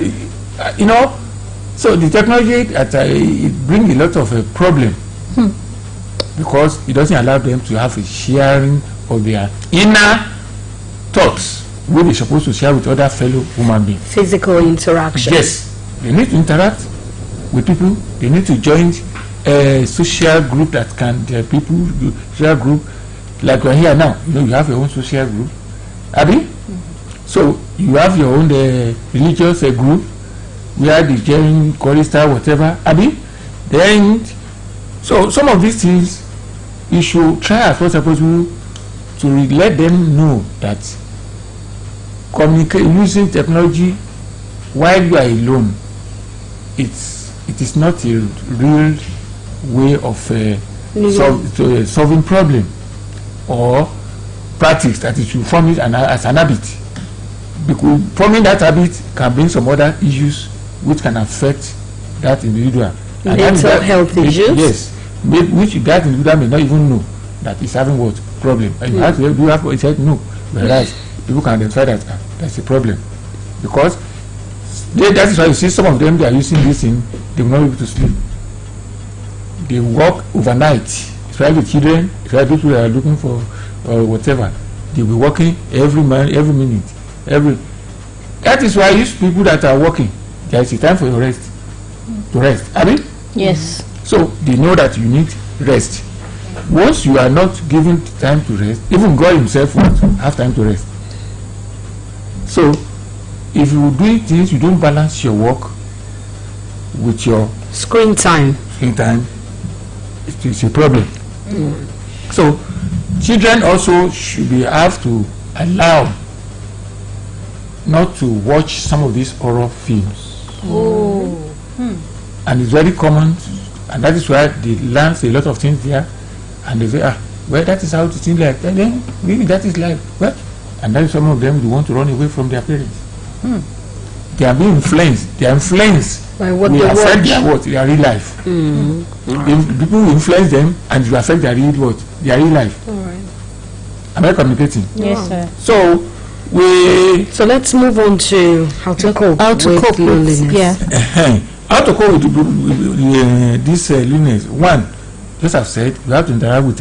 You know, so the technology it brings a lot of a problem because it doesn't allow them to have a sharing of their inner thoughts which they're supposed to share with other fellow human beings. Physical interaction. Yes, they need to interact with people. They need to join a social group that can people social group like we're here now. You know, you have your own social group, Abby. So you have your own religious group where the join chorister whatever, Abby. Then so some of these things you should try as much as possible to let them know that using technology while you are alone, it is not a real way of solving problem or practice that it should form it as an habit, because forming that habit can bring some other issues which can affect that individual. Mental health issues. Yes, which that individual may not even know that is having what problem. And you have to do have said no, whereas people can identify that that's a problem, because that is why you see some of them, they are using this in, they will not be able to sleep. They work overnight, especially with children, especially people that are looking for whatever. They will be working every minute. That is why these people that are working, there is a time for your rest. To rest. I mean? Yes. So they know that you need rest. Once you are not given time to rest, even God himself wants to have time to rest. So if you do things, you don't balance your work with your screen time, it's a problem. So children also should be have to allow not to watch some of these horror films. And it's very common, and that is why they learn a lot of things there, and they say, well, that is how to think like, and then really that is like what? And then some of them they want to run away from their parents. They are being influenced. They are influenced by what will they affect watch. their real life. If people will influence them and it will affect their real real life. All right. Am I communicating? Yes, sir. So So let's move on to how to cope with loneliness. How to cope with this loneliness? One, just as said, you have to interact with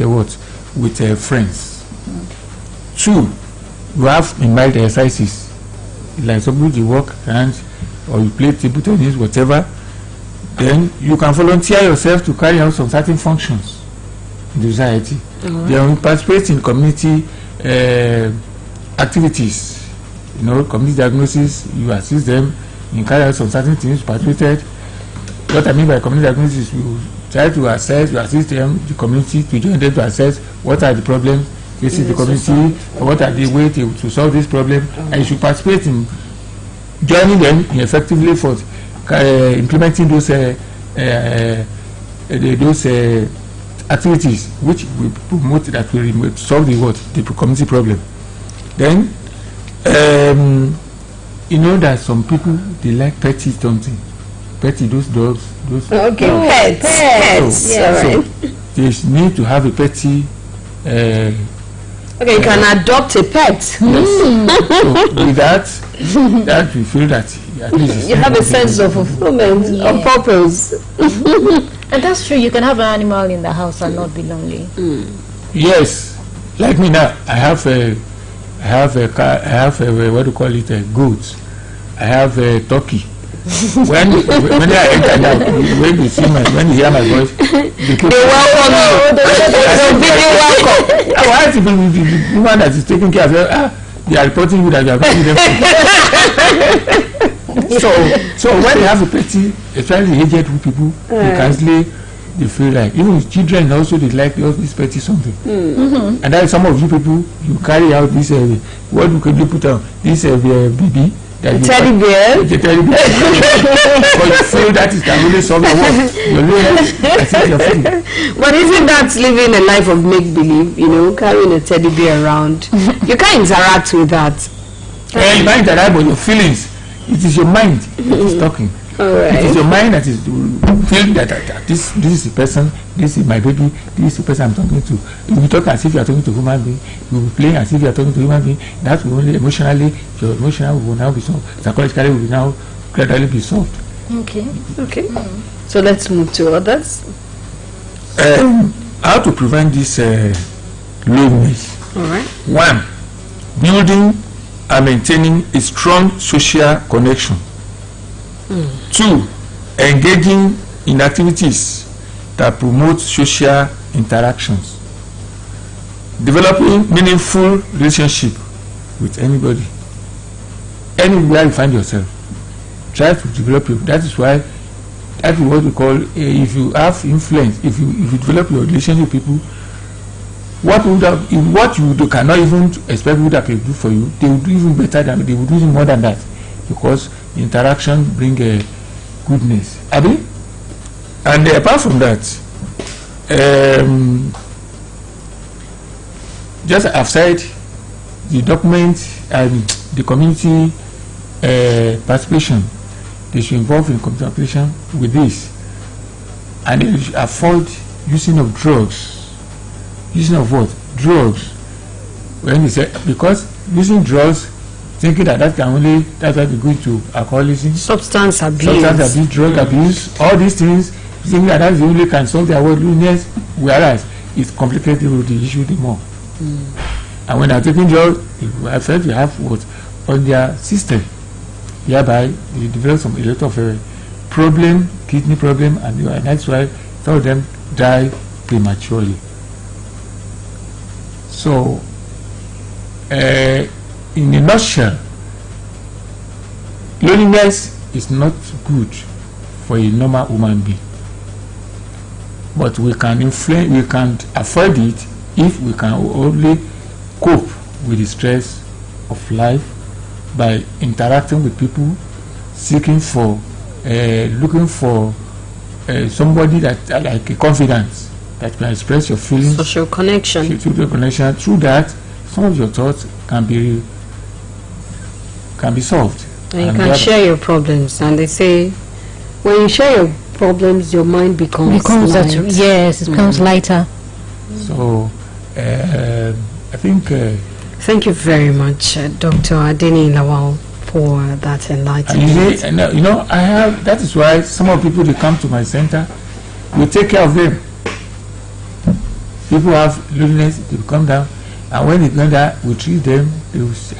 with friends. Two, you have in mind exercises like some people you work and or you play table tennis, whatever. Then you can volunteer yourself to carry out some certain functions in the society. Then you participate in community activities. You know, community diagnosis, you assist them in carry out some certain things, participated. What I mean by community diagnosis, you try to assess, you assist them, the community, to join them to assess what are the problems facing the community, or what are the ways to solve this problem, and you should participate in joining them effectively for implementing those activities which will promote that will solve the community problem. Then you know that some people they like petty something, those dogs, those pets. So they need to have a petty. You can adopt a pet. Yes. So with that we feel that at least you have a sense of fulfillment, of purpose. And that's true. You can have an animal in the house and not be lonely. Yes, like me now, I have a what do you call it, a goat. I have a turkey. when I enter now, when you see when you hear my voice, they welcome you. Why is the woman that is taking care of you? They are reporting you that you are giving them food. So when you have a petty, especially aged people, you can easily they feel like. Even with children also, they like this petty something. And then some of you people, you carry out this, what can you put on? This baby. Teddy bear. The teddy bear. But you feel that it can really solve your work. You're free. But isn't that living a life of make-believe, carrying a teddy bear around? You can't interact with that. You can't interact with your feelings. It is your mind that is talking. It is your mind that is feel that this is the person, this is my baby, this is the person I'm talking to. You will talk as if you are talking to a human being. You will play as if you are talking to a human being. That will only emotionally, your emotional will now be solved. Psychologically will now gradually be solved. Okay. So let's move to others. How to prevent this loneliness? All right. 1. Building and maintaining a strong social connection. 2. Engaging in activities that promote social interactions. Developing meaningful relationship with anybody. Anywhere you find yourself, try to develop it. That is why, that is what we call, if you have influence, if you develop your relationship with people, what you cannot even expect people that will do for you, they will do even better than, they will do even more than that, because interaction bring a goodness. Abi? And apart from that, just outside the document and the community participation, they should involve in community participation with this, and they should avoid using of drugs. Using of what? Drugs. When you say, because using drugs, thinking that can only, that's why we go to alcoholism, substance abuse, drug abuse, all these things, thinking that that's the only can solve their worldliness, whereas it's complicated the issue the more. And when they're taking drugs, I felt you have what on their system, hereby they develop a lot of problem, kidney problem, and that's why some of them die prematurely. So, in a nutshell, loneliness is not good for a normal human being, but we can avoid it if we can only cope with the stress of life by interacting with people, seeking for, looking for somebody that like a confidence that can express your feelings, social connection. Through that, some of your thoughts can be solved. And you can share your problems, and they say when you share your problems, your mind becomes light. Yes, it becomes lighter. So I think thank you very much, Dr. Adeni Lawal, for that enlightenment. I have, that is why some of people, they come to my center, we take care of them. People have loneliness, they will come down, and when they come down, we treat them, they will say,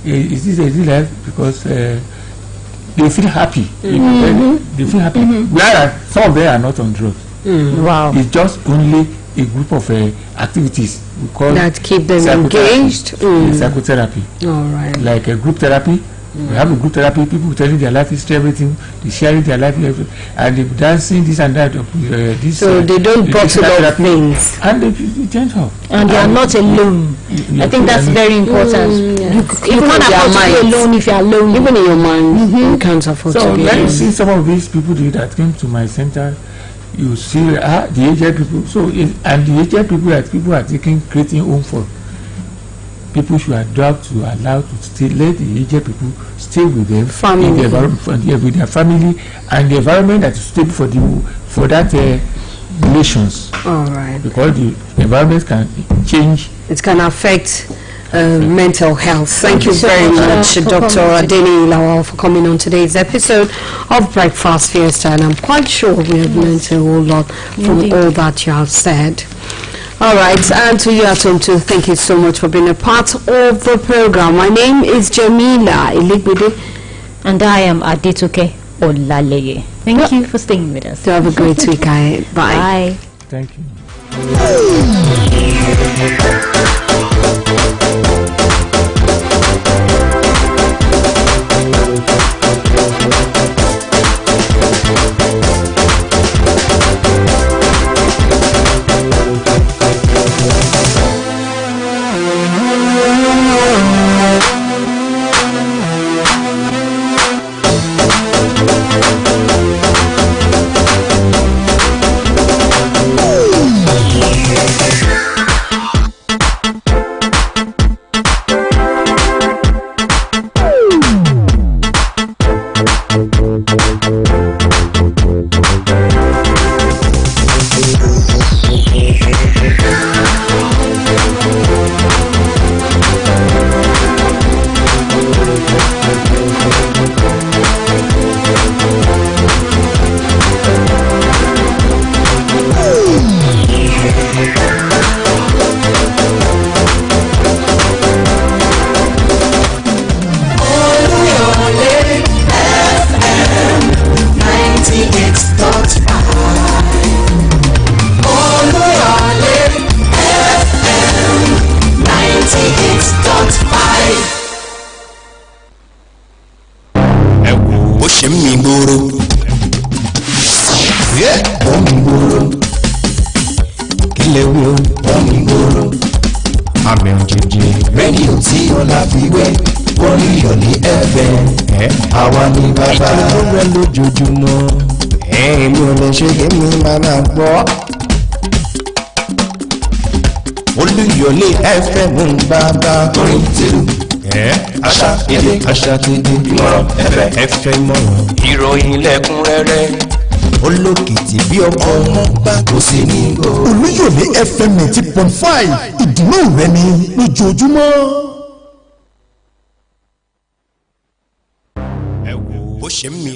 is this a real life? Because they feel happy. They feel happy. Whereas some of them are not on drugs. Wow. It's just only a group of activities we call that keep them engaged. Psychotherapy. All right. Like a group therapy. We have a group therapy, people telling their life history, everything, they sharing their life, everything, and they dancing this and that. So they don't bottle up things. And they change up. And they are not alone. I think that's very important. Yes. You can't afford to be alone if you are alone. Even in your mind, you can't afford to be alone. So when you see some of these people that came to my center, you see the aged people. So and the aged people that people are creating home for. People should adapt to allow to stay, let the aged people stay with them, in the environment, with their family, and the environment that is stable for that relations. All right. Because the environment can change. It can affect mental health. Thank you very much, Dr. Adeni Lawal, for coming on today's episode of Breakfast Fiesta, and I'm quite sure we have learned a whole lot from all that you have said. All right, and to you at home too, thank you so much for being a part of the program. My name is Jamila Iligbede. And I am Adituke Olaleye. Thank you for staying with us. So have a great week. Bye. Bye. Thank you. ṣe ń mi gbòòrò. Ó mi gbòòrò. Kí lè wí o? Ó mi gbòòrò. Àmì òjijì. Rédíò tí ó láfiwé. Olúyọ̀lé FM. Àwa ni bàbá. Ìjọba rẹ lójoojúmọ́. Èmi ò lè ṣe kí mi máa gbọ́. Olúyọ̀lé FM ń bàbá orin tìlú. Àṣà èdè àṣà tèdè ìmọ̀ràn ẹ̀fẹ̀ ìmọ̀ràn. Ìròyìn lẹ́kúnrẹ́rẹ́. Olókìtì bí ọmọ bá kò sí ní gbò. Olúyọ̀lé FM 90.5 ìdùnnú rẹ ni lójoojúmọ́. Ẹ wo bó ṣe ń mi.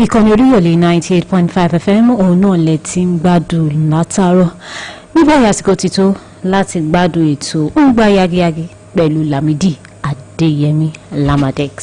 Ìkànnì Olúyọ̀lé 98.5 FM òun náà lẹ ti ń gbádùn látàárọ̀. Nígbà àsìkò ti tó láti gbádùn ètò ó ń gbá yagiyagi pẹ̀lú Lámídì Adéyẹmí Lamadex.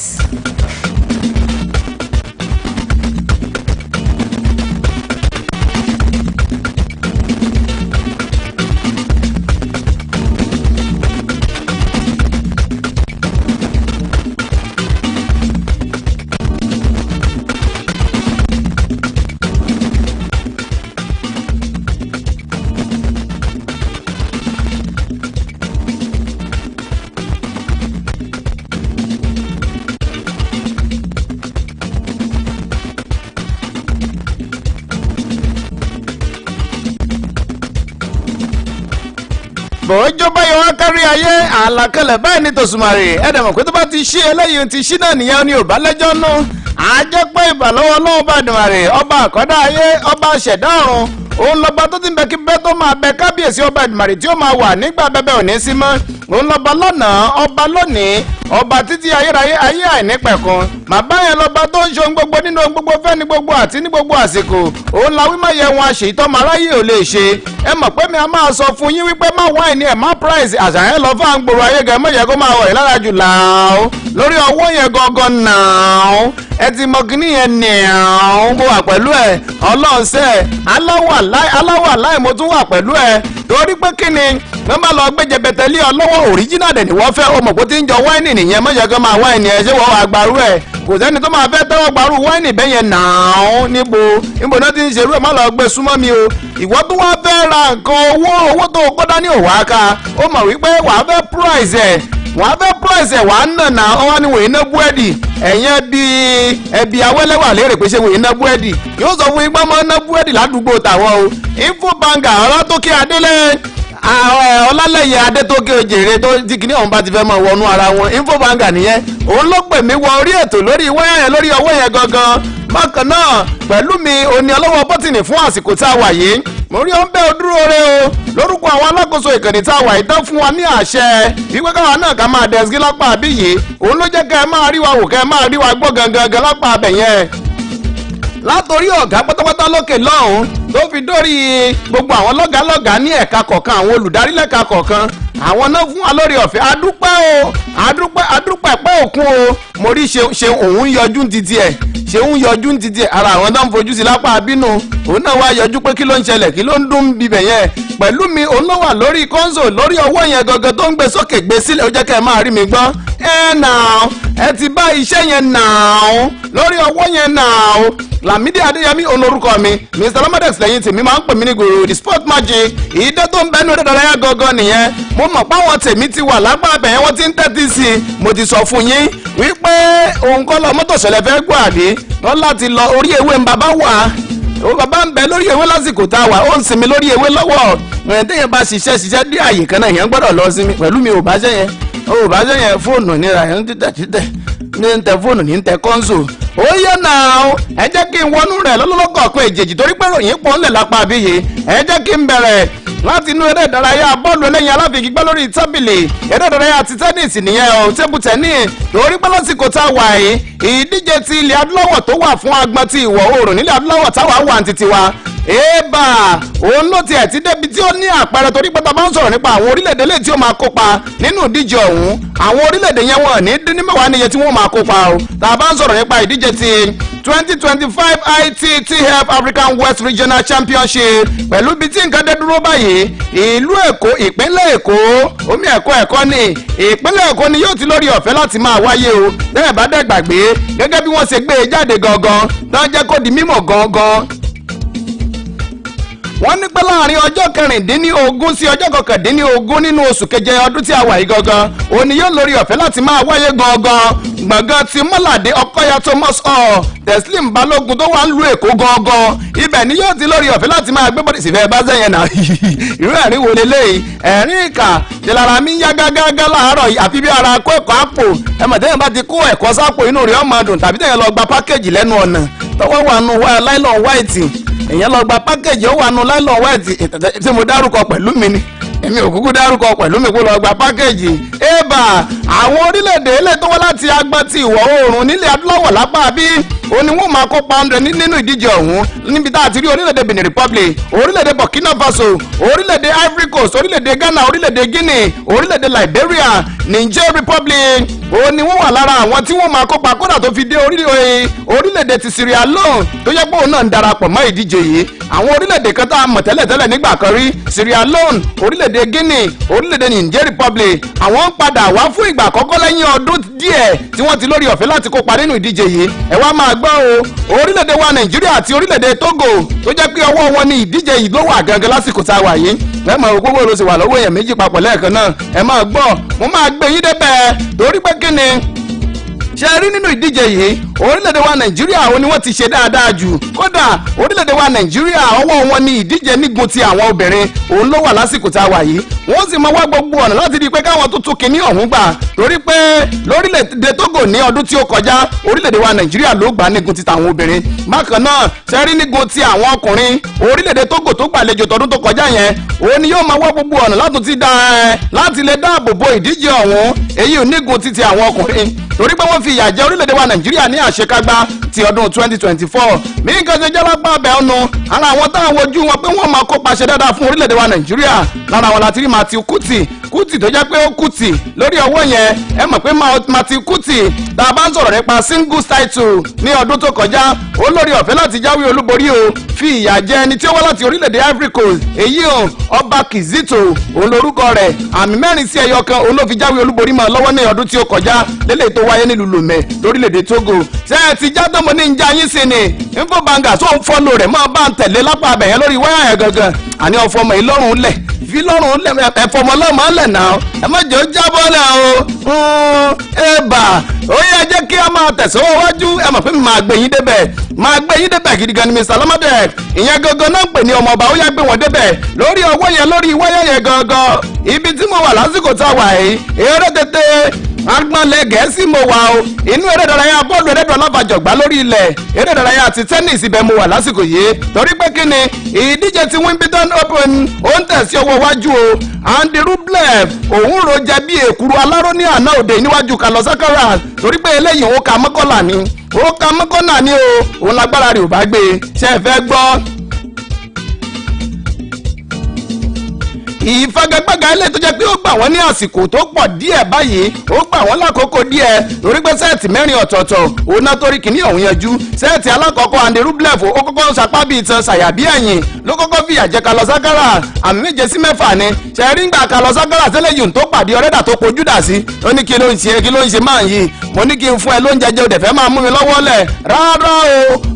bọ́jọ́ báyọ̀ wá kárí ayé àlàkalẹ̀ báyìí ní tòṣùmàrè ẹ̀dẹ̀mọ̀ pé tó bá ti ṣí eléyìí ti ṣí náà nìyẹn ní òbá lẹ́jọ́ nù àjẹpẹ́ ìbàlọ́wọ́ náà bá dùnmàrè ọba àkọ́dá ayé ọba ṣẹ̀dá ọ̀run òun lọ́ba tó ti ń bẹ kí bẹ́ẹ̀ tó máa bẹ kábíyèsí ọba ìdùnmàrè tí ó máa wà nígbà bẹ́bẹ́ òní sí mọ́ òun lọ́ba lánàá ọba lónìí ọba títí ayérayé ayé àìnípẹ̀kun màbá yẹn lọ́ba tó ń ṣe ohun gbogbo nínú ohun gbogbo fẹ́ ní gbogbo àti ní gbogbo àsìkò òun la wí má yẹ wọn àṣeyìí tọ́ màá ráyè ò lè ṣe ẹ mọ̀ pé mi a máa sọ fún yín wípé má wáìn ní ẹ̀ má price àṣàyàn lọ fún àgbòrò ayé gẹ̀ mọ̀ yẹ kó máa wọ̀ yìí lára jù làó lórí ọwọ́ yẹn gangan nàá ẹ ti mọ kíní yẹn nìyàó mo wà pẹ̀lú ẹ ọlọ́ọ̀sẹ̀ aláwọ̀ aláì mo tún wà pẹ̀lú ẹ torí pé kíni wọ́n bá lọ gbé jẹbẹtẹ lé ọ lọ́wọ́ original dẹ̀ ni wọ́n fẹ́ o mọ̀ kó ti ń jọ wáìnì nìyẹn mọ̀ yẹ kó máa wáìnì ẹ ṣé wọ́n wà gbarú ẹ kò sẹ́ni tó máa fẹ́ tẹ́wọ́ gbarú wáìnì bẹ́yẹn nàá níbo náà ti ń ṣerú ẹ̀ má lọ gbé súnmọ́ mi o ìwọ tó wá fẹ́ ra nǹkan owó tó kó dání òwá ká ó mọ̀ wípé wàá fẹ́ price ẹ̀ wàá fẹ́ price ẹ̀ wàá nànà ọwọ́ ni wòye ná búrẹ́dì ẹ̀yẹn ẹbí awẹ́lẹ́wà lérè pé ṣé wòye ná búrẹ́dì yóò sọ fún igbá mọ́ ná búrẹ́dì ládùúgbò tàwọn o infobanga ọlátòkè adélẹ́ ọlálẹ́yẹ adétókè òjèrè tó ti kìíní ọ̀hún bá ti fẹ́ mọ̀ wọnú ara wọn infobanga nìyẹn òun ló pè mí wọ orí ètò lórí wáyà yẹn lórí ọwọ́ yẹn gangan bákan náà pẹ̀lú mi òní ọlọ́wọ́ bọ́tìnì fún àsìkò tá a wà yìí mo rí ọ́n bẹ́ẹ̀ dúró rẹ o lórúkọ àwọn alákòóso ìkànnì tá a wà yìí tán fún wa ní àṣẹ wípé káwa náà ká máa dẹ̀sí lápá àbí yìí òun ló jẹ́ kẹ́ ẹ máa rí wa wò kẹ́ ẹ máa rí wa gbọ́ gangan lápá abẹ̀ yẹn látòrí ọ̀gá pátápátá lókè lọ́hùn tó fi dórí gbogbo àwọn lọ́gàálọ́gàá ní ẹ̀ka kọ̀ọ̀kan àwọn olùdarí lẹ́ka kọ̀ọ̀kan àwọn náà fún wa lórí ọ̀fẹ́ adúpẹ́ pẹ́ òkun o mo rí ṣe òun yọjú títí ẹ̀ ṣe ń yọjú títí ara àwọn tó ń fojú sí lápá abínú òun náà wá yọjú pé kí ló ń ṣẹlẹ̀ kí ló ń dún bíbẹ̀ yẹn pẹ̀lú mi òun ló wà lórí console lórí ọwọ́ yẹn gangan tó ń gbé sókè gbé sílẹ̀ ó jẹ́ kẹ́ ẹ máa rí mi gbọ́ ẹ ti bá iṣẹ́ yẹn lórí ọwọ́ yẹn Lámídì Adéyẹmí olórúkọ mi Mr. Lamadex lẹ́yìn tèmi máa ń pè mí ní gbòòrò the sport magic ìdẹ́ tó ń bẹ́nu dáradára gangan nìyẹn mo mọ̀ páwọn tèmi ti wà lágbàbẹ̀ yẹn wọ́n ti ń tẹ́tí sí i mo ti sọ fún yín wípé òun kọ́ lọ mọ́tò ṣẹlẹ̀ fẹ́ gbọ́ àbí wọ́n láti lọ orí ewé ń bàbá wà ó bàbá ń bẹ lórí ewé lásìkò tá a wà ó ń sinmi lórí ewé lọ́wọ́ téèyàn bá ṣiṣẹ́ dé àyè kan náà yẹn gbọ́dọ̀ lọ sinmi pẹ̀lú mi ò bá ṣe yẹn fóònù níra yẹn títẹ̀ ní tẹ fóònù ní tẹ kọ́ńsò ó yẹ náà ẹ jẹ́ kí n wọnú rẹ̀ lọ́lọ́kọ̀ọ̀kan èjèèjì torí pé ròyìn pọ̀ ńlẹ̀ lápá àbíyè ẹ jẹ́ kí n bẹ̀rẹ̀ láti inú eré ìdárayá bọ́ọ̀lù ẹlẹ́yin aláfigigbá lórí tábìlì eré ìdárayá ti tẹ́nìsì nìyẹn o tébù tẹ́nì torí pé lásìkò tá a wà yìí ìdíje ti ilẹ̀ adúláwọ̀ tó wà fún agbọn ti ìwọ̀ oòrùn nílẹ̀ adúláwọ̀ táwa wà ní titi wa èèbà òun ló tiẹ̀ ti débi tí ó ní àpẹẹrẹ torí pé tá a bá ń sọ̀rọ̀ nípa àwọn orílẹ̀-èdè lè tí ó máa kópa nínú ìdíje ọ̀hún àwọn orílẹ̀-èdè yẹn wọ́n ní dín ní mẹ́wàá níye tí wọ́n máa kópa o tá a bá ń sọ̀rọ̀ nípa ìdíje ìdíje ti 2025 ITTF African West Regional Championship pẹ̀lú bí tí nǹkan dé dúró báyìí ìlú Èkó ìpínlẹ̀ Èkó omi ẹ̀kọ́ ni ìpínlẹ̀ Èkó ni yóò ti lórí ọ̀fẹ́ láti máa wáyé o bẹ́ẹ̀ bá dẹ̀ gbàgbé gẹ́gẹ́ bí wọ́n ṣe gbé e jáde gangan náà jẹ́ kó di mímọ̀ gangan. wọ́n ní pé láàrin ọjọ́ 16 sí ọjọ́ 19 nínú oṣù keje ọdún tí a wà yìí gangan òní yóò lórí ọ̀fẹ́ láti máa wáyé gangan gbọ̀ngàn ti Mọ́ládé Ọkọ́yà Thomas Hall Teslim Balógun tó wà ń lu Èkó gangan ibẹ̀ ni yóò ti lórí ọ̀fẹ́ láti máa gbé bọ́dì sífẹ́ bá sẹ́yìn náà irú ẹ̀rín wo leléyìí ẹ̀rín ìkà tìlára mi ń yá gágágá láàárọ̀ yìí àfi bí ara kó ẹ̀kọ́ àpò ẹ̀mọ̀ tẹ́yìn bá ti kó ẹ̀kọ́ sápò inú rẹ̀ ọmọ dùn tàbí tẹ́yìn lọ gba pákéjì lẹ́nu ọ̀nà tọwọ́ wà nù láìlọ́n white èyàn lọ gba pákéjì ó wà nù láìlọ́n white tí mo dárúkọ pẹ̀lú mi ni èmi ò kúkú dárúkọ pẹ̀lú mi kó lọ gba pákéjì ébà àwọn orílẹ̀-èdè ilé tó wá láti agbọ́n ti ìwọ̀ oòrùn nílẹ̀ adúláwọ̀ lápá bí ó ní wọ́n máa kópa nínú ìdíje ọ̀hún níbi tá a ti rí orílẹ̀-èdè Benin Republic orílẹ̀-èdè Burkina Faso orílẹ̀-èdè Ivory Coast orílẹ̀-èdè Ghana orílẹ̀-èdè Guinea orílẹ̀-èdè Liberia Niger Republic ó ní wọ́n wà lára àwọn tí wọ́n máa kópa kódà tó fi dé orílẹ̀-èdè ti Sierra Leone tó yẹ pé òun náà ń darapọ̀ mọ́ ìdíje yìí àwọn orílẹ̀-èdè kan tá a mọ̀ tẹ́lẹ̀tẹ́lẹ̀ nígbà kan rí Sierra Leone orílẹ̀-èdè Guinea orílẹ̀-èdè Niger Republic àwọn ń padà wá fún ìgbà àkọ́kọ́ lẹ́yìn ọdún díẹ̀ tí wọ́n ti lórí ọ̀fẹ́ láti kópa nínú ìdíje yìí ẹ wá máa gbọ́ o orílẹ̀-èdè wa Nàìjíríà àti orílẹ̀-èdè Togo tó jẹ́ pé ọwọ́ wọn ní ìdíje yìí ló wà gangan lásìkò tá a wà yìí ẹ máa gbogbo ló sì wà lọ́wọ́ èèyàn méjì papọ̀ lẹ́ẹ̀kan náà ẹ máa gbọ́ mo máa gbé yín débẹ̀ torí pé kí ni ṣe rí nínú ìdíje yìí orílẹ̀-èdè wa Nàìjíríà ó ní wọ́n ti ṣe dáadáa jù kódà orílẹ̀-èdè wa Nàìjíríà ọwọ́ wọn ní ìdíje nígun ti àwọn obìnrin òun ló wà lásìkò tá a wà yìí wọ́n sì máa wá gbogbo ọ̀nà láti di pé káwọn tó tún kínní ọ̀hún gbà torí pé lórílẹ̀-èdè Togo ní ọdún tí ó kọjá orílẹ̀-èdè wa Nàìjíríà ló gbà nígun ti tàwọn obìnrin bákan náà ṣe rí nígun ti àwọn ọkùnrin orílẹ̀-èdè Togo tó gbàlejò tọdún tó kọjá yẹn òun ni yóò máa wá gbogbo ọ̀nà láti lè dáàbò bo ìdíje ọ̀hún èyí ò nígun ti àwọn ọkùnrin torí pé wọ́n fi ìyà jẹ orílẹ̀-èdè wa Nàìjíríà ní àṣekágbá ti ọdún 2024 bí nǹkan ṣe jẹ́ lápá abẹ́ ọ̀nà ara àwọn táwọn ojú wọn pé wọ́n máa kópa ṣe dáadáa fún orílẹ̀-èdè wa Nàìjíríà lára wọn láti rí Matthew Kuti tó jẹ́ pé ó Kuti lórí ọwọ́ yẹn ẹ mọ̀ pé Matthew Kuti tá a bá ń sọ̀rọ̀ nípa singles title ní ọdún tó kọjá ó lórí ọ̀fẹ́ láti jáwé olúborí o fi ìyà jẹ ẹni tí ó wá láti orílẹ̀-èdè Ivory Coast èyí ò Ọba Kizito òun lorúkọ rẹ̀ àmì 4 sí ẹyọ kan òun ló fi jáwé olúborí mọ́ lọ́wọ́ ní ọdún tí ó kọjá lélẹ̀ tó wáyé nílùú Lomé lórílẹ̀-èdè Togo ṣé ẹ ti já tọ́mọ ní ìjà yín sí ni info banga tó ń fọ́lò rẹ̀ máa bá ń tẹ̀lé lápá abẹ̀yẹn lórí wáyà yẹn gangan àní ọ̀fọ̀mọ̀ ìlọ́run lẹ̀ fi lọ́rùn lẹ̀ ẹ̀fọ̀mọ̀ lọ́mọ lẹ̀ náà ẹ má jẹ́ ó jábọ́ lẹ̀ o ẹ̀bà ó yẹ jẹ́ kí a máa tẹ̀síwọ́ wájú ẹ mọ̀ pé máa gbé yín débẹ̀ gidi gan ni Mr. Lamadek ìyẹn gangan náà ń pè ní ọmọọba ó yẹ gbé wọn débẹ̀ lórí ọwọ́ yẹn lórí wáyà yẹn gangan ibi tí mo wà lásìkò tá a wà yìí eré tètè agbọ́nlẹ̀ Gẹ̀ẹ́sì mo wà o inú eré ìdárayá bọ́ọ̀lù ẹ̀rẹ́dọ̀ alábàjọ̀gbá lórí ilẹ̀ eré ìdárayá àti tẹ́nìsì ibẹ̀ mo wà lásìkò yìí torí pé kí ni ìdíje ti Wimbledon Open ó ń tẹ̀sí ọwọ́ wájú o Andy Rublev òun ro jẹ bí èkúrú aláró ní àná òde níwájú Carlos Alcaraz torí pé eléyìí ó ka mọ́kànlá ni o òun lágbára rẹ̀ ò bá gbé ṣe é fẹ́ gbọ́. ìfagagbága ilé tó jẹ́ pé ó gbà wọ́n ní àsìkò tó pọ̀ díẹ̀ báyìí ó gbà wọ́n lákòókò díẹ̀ torí pé sẹ́ẹ̀tì 4 ọ̀tọ̀ọ̀tọ̀ òun náà torí kìíní ọ̀hún yanjú sẹ́ẹ̀tì alákọ̀ọ́kọ́ Andy Rublev ó kọ́kọ́ sapá bíi itan ṣàyàbí ẹ̀yìn ló kọ́kọ́ fi ìyà jẹ Carlos Alcaraz àmì 7 sí 6 ni ṣẹ̀rí ńgbà Carlos Alcaraz tẹ́lẹ̀ yìí tó pàdé ọ̀rẹ́dà tó pojú dà sí ó ní kí ló ń ṣe máa yìí mo ní kí n fún ẹ lóúnjẹ jẹ òdẹ̀ fẹ́ máa mú mi lọ́wọ́ lẹ̀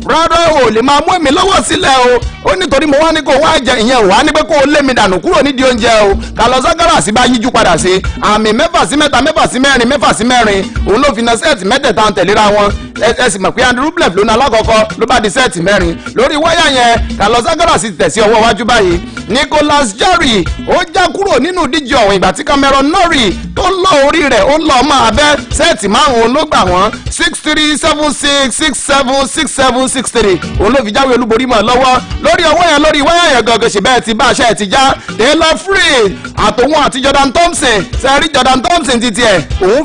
rárá o lè máa mú èmi lọ́wọ́ sílẹ̀ o ó nítorí mo wá ní kó wá jẹ ìyẹn wá ní pé kó o lé mi dànù kúrò nídìí oúnjẹ o Carlos Alcaraz bá yíjú padà sí àmì 6 sí 3 6 sí 4 6 sí 4 òun ló fi na sẹ́ẹ̀tì mẹ́tẹ̀ẹ̀ta ń tẹ̀léra wọn ẹ sì mọ̀ pé Andy Rublev ló na alákọ̀ọ́kọ́ ló bá di sẹ́ẹ̀tì 4 lórí wáyà yẹn Carlos Alcaraz ti tẹ̀ sí ọwọ́ wájú báyìí Nicolas Jarry ó já kúrò nínú ìdíje ọ̀hún ìgbà tí Cameron Norrie tó lọ orí rẹ̀ ó lọ máa bẹ́ sẹ́ẹ̀tì 5 ló gbà wọ́n 6-3 7-6 6-7 6-7 6-3 òun ló fi jáwé olúborí mọ́ lọ́wọ́ lórí ọwọ́ yẹn lórí wáyà yẹn gangan ṣe bẹ́ẹ̀ ti bá aṣẹ́ ẹ̀ ti já Taylor Fritz àtòun àti Jordan Thompson sẹ́ẹ̀rí Jordan Thompson ti tiẹ̀ òun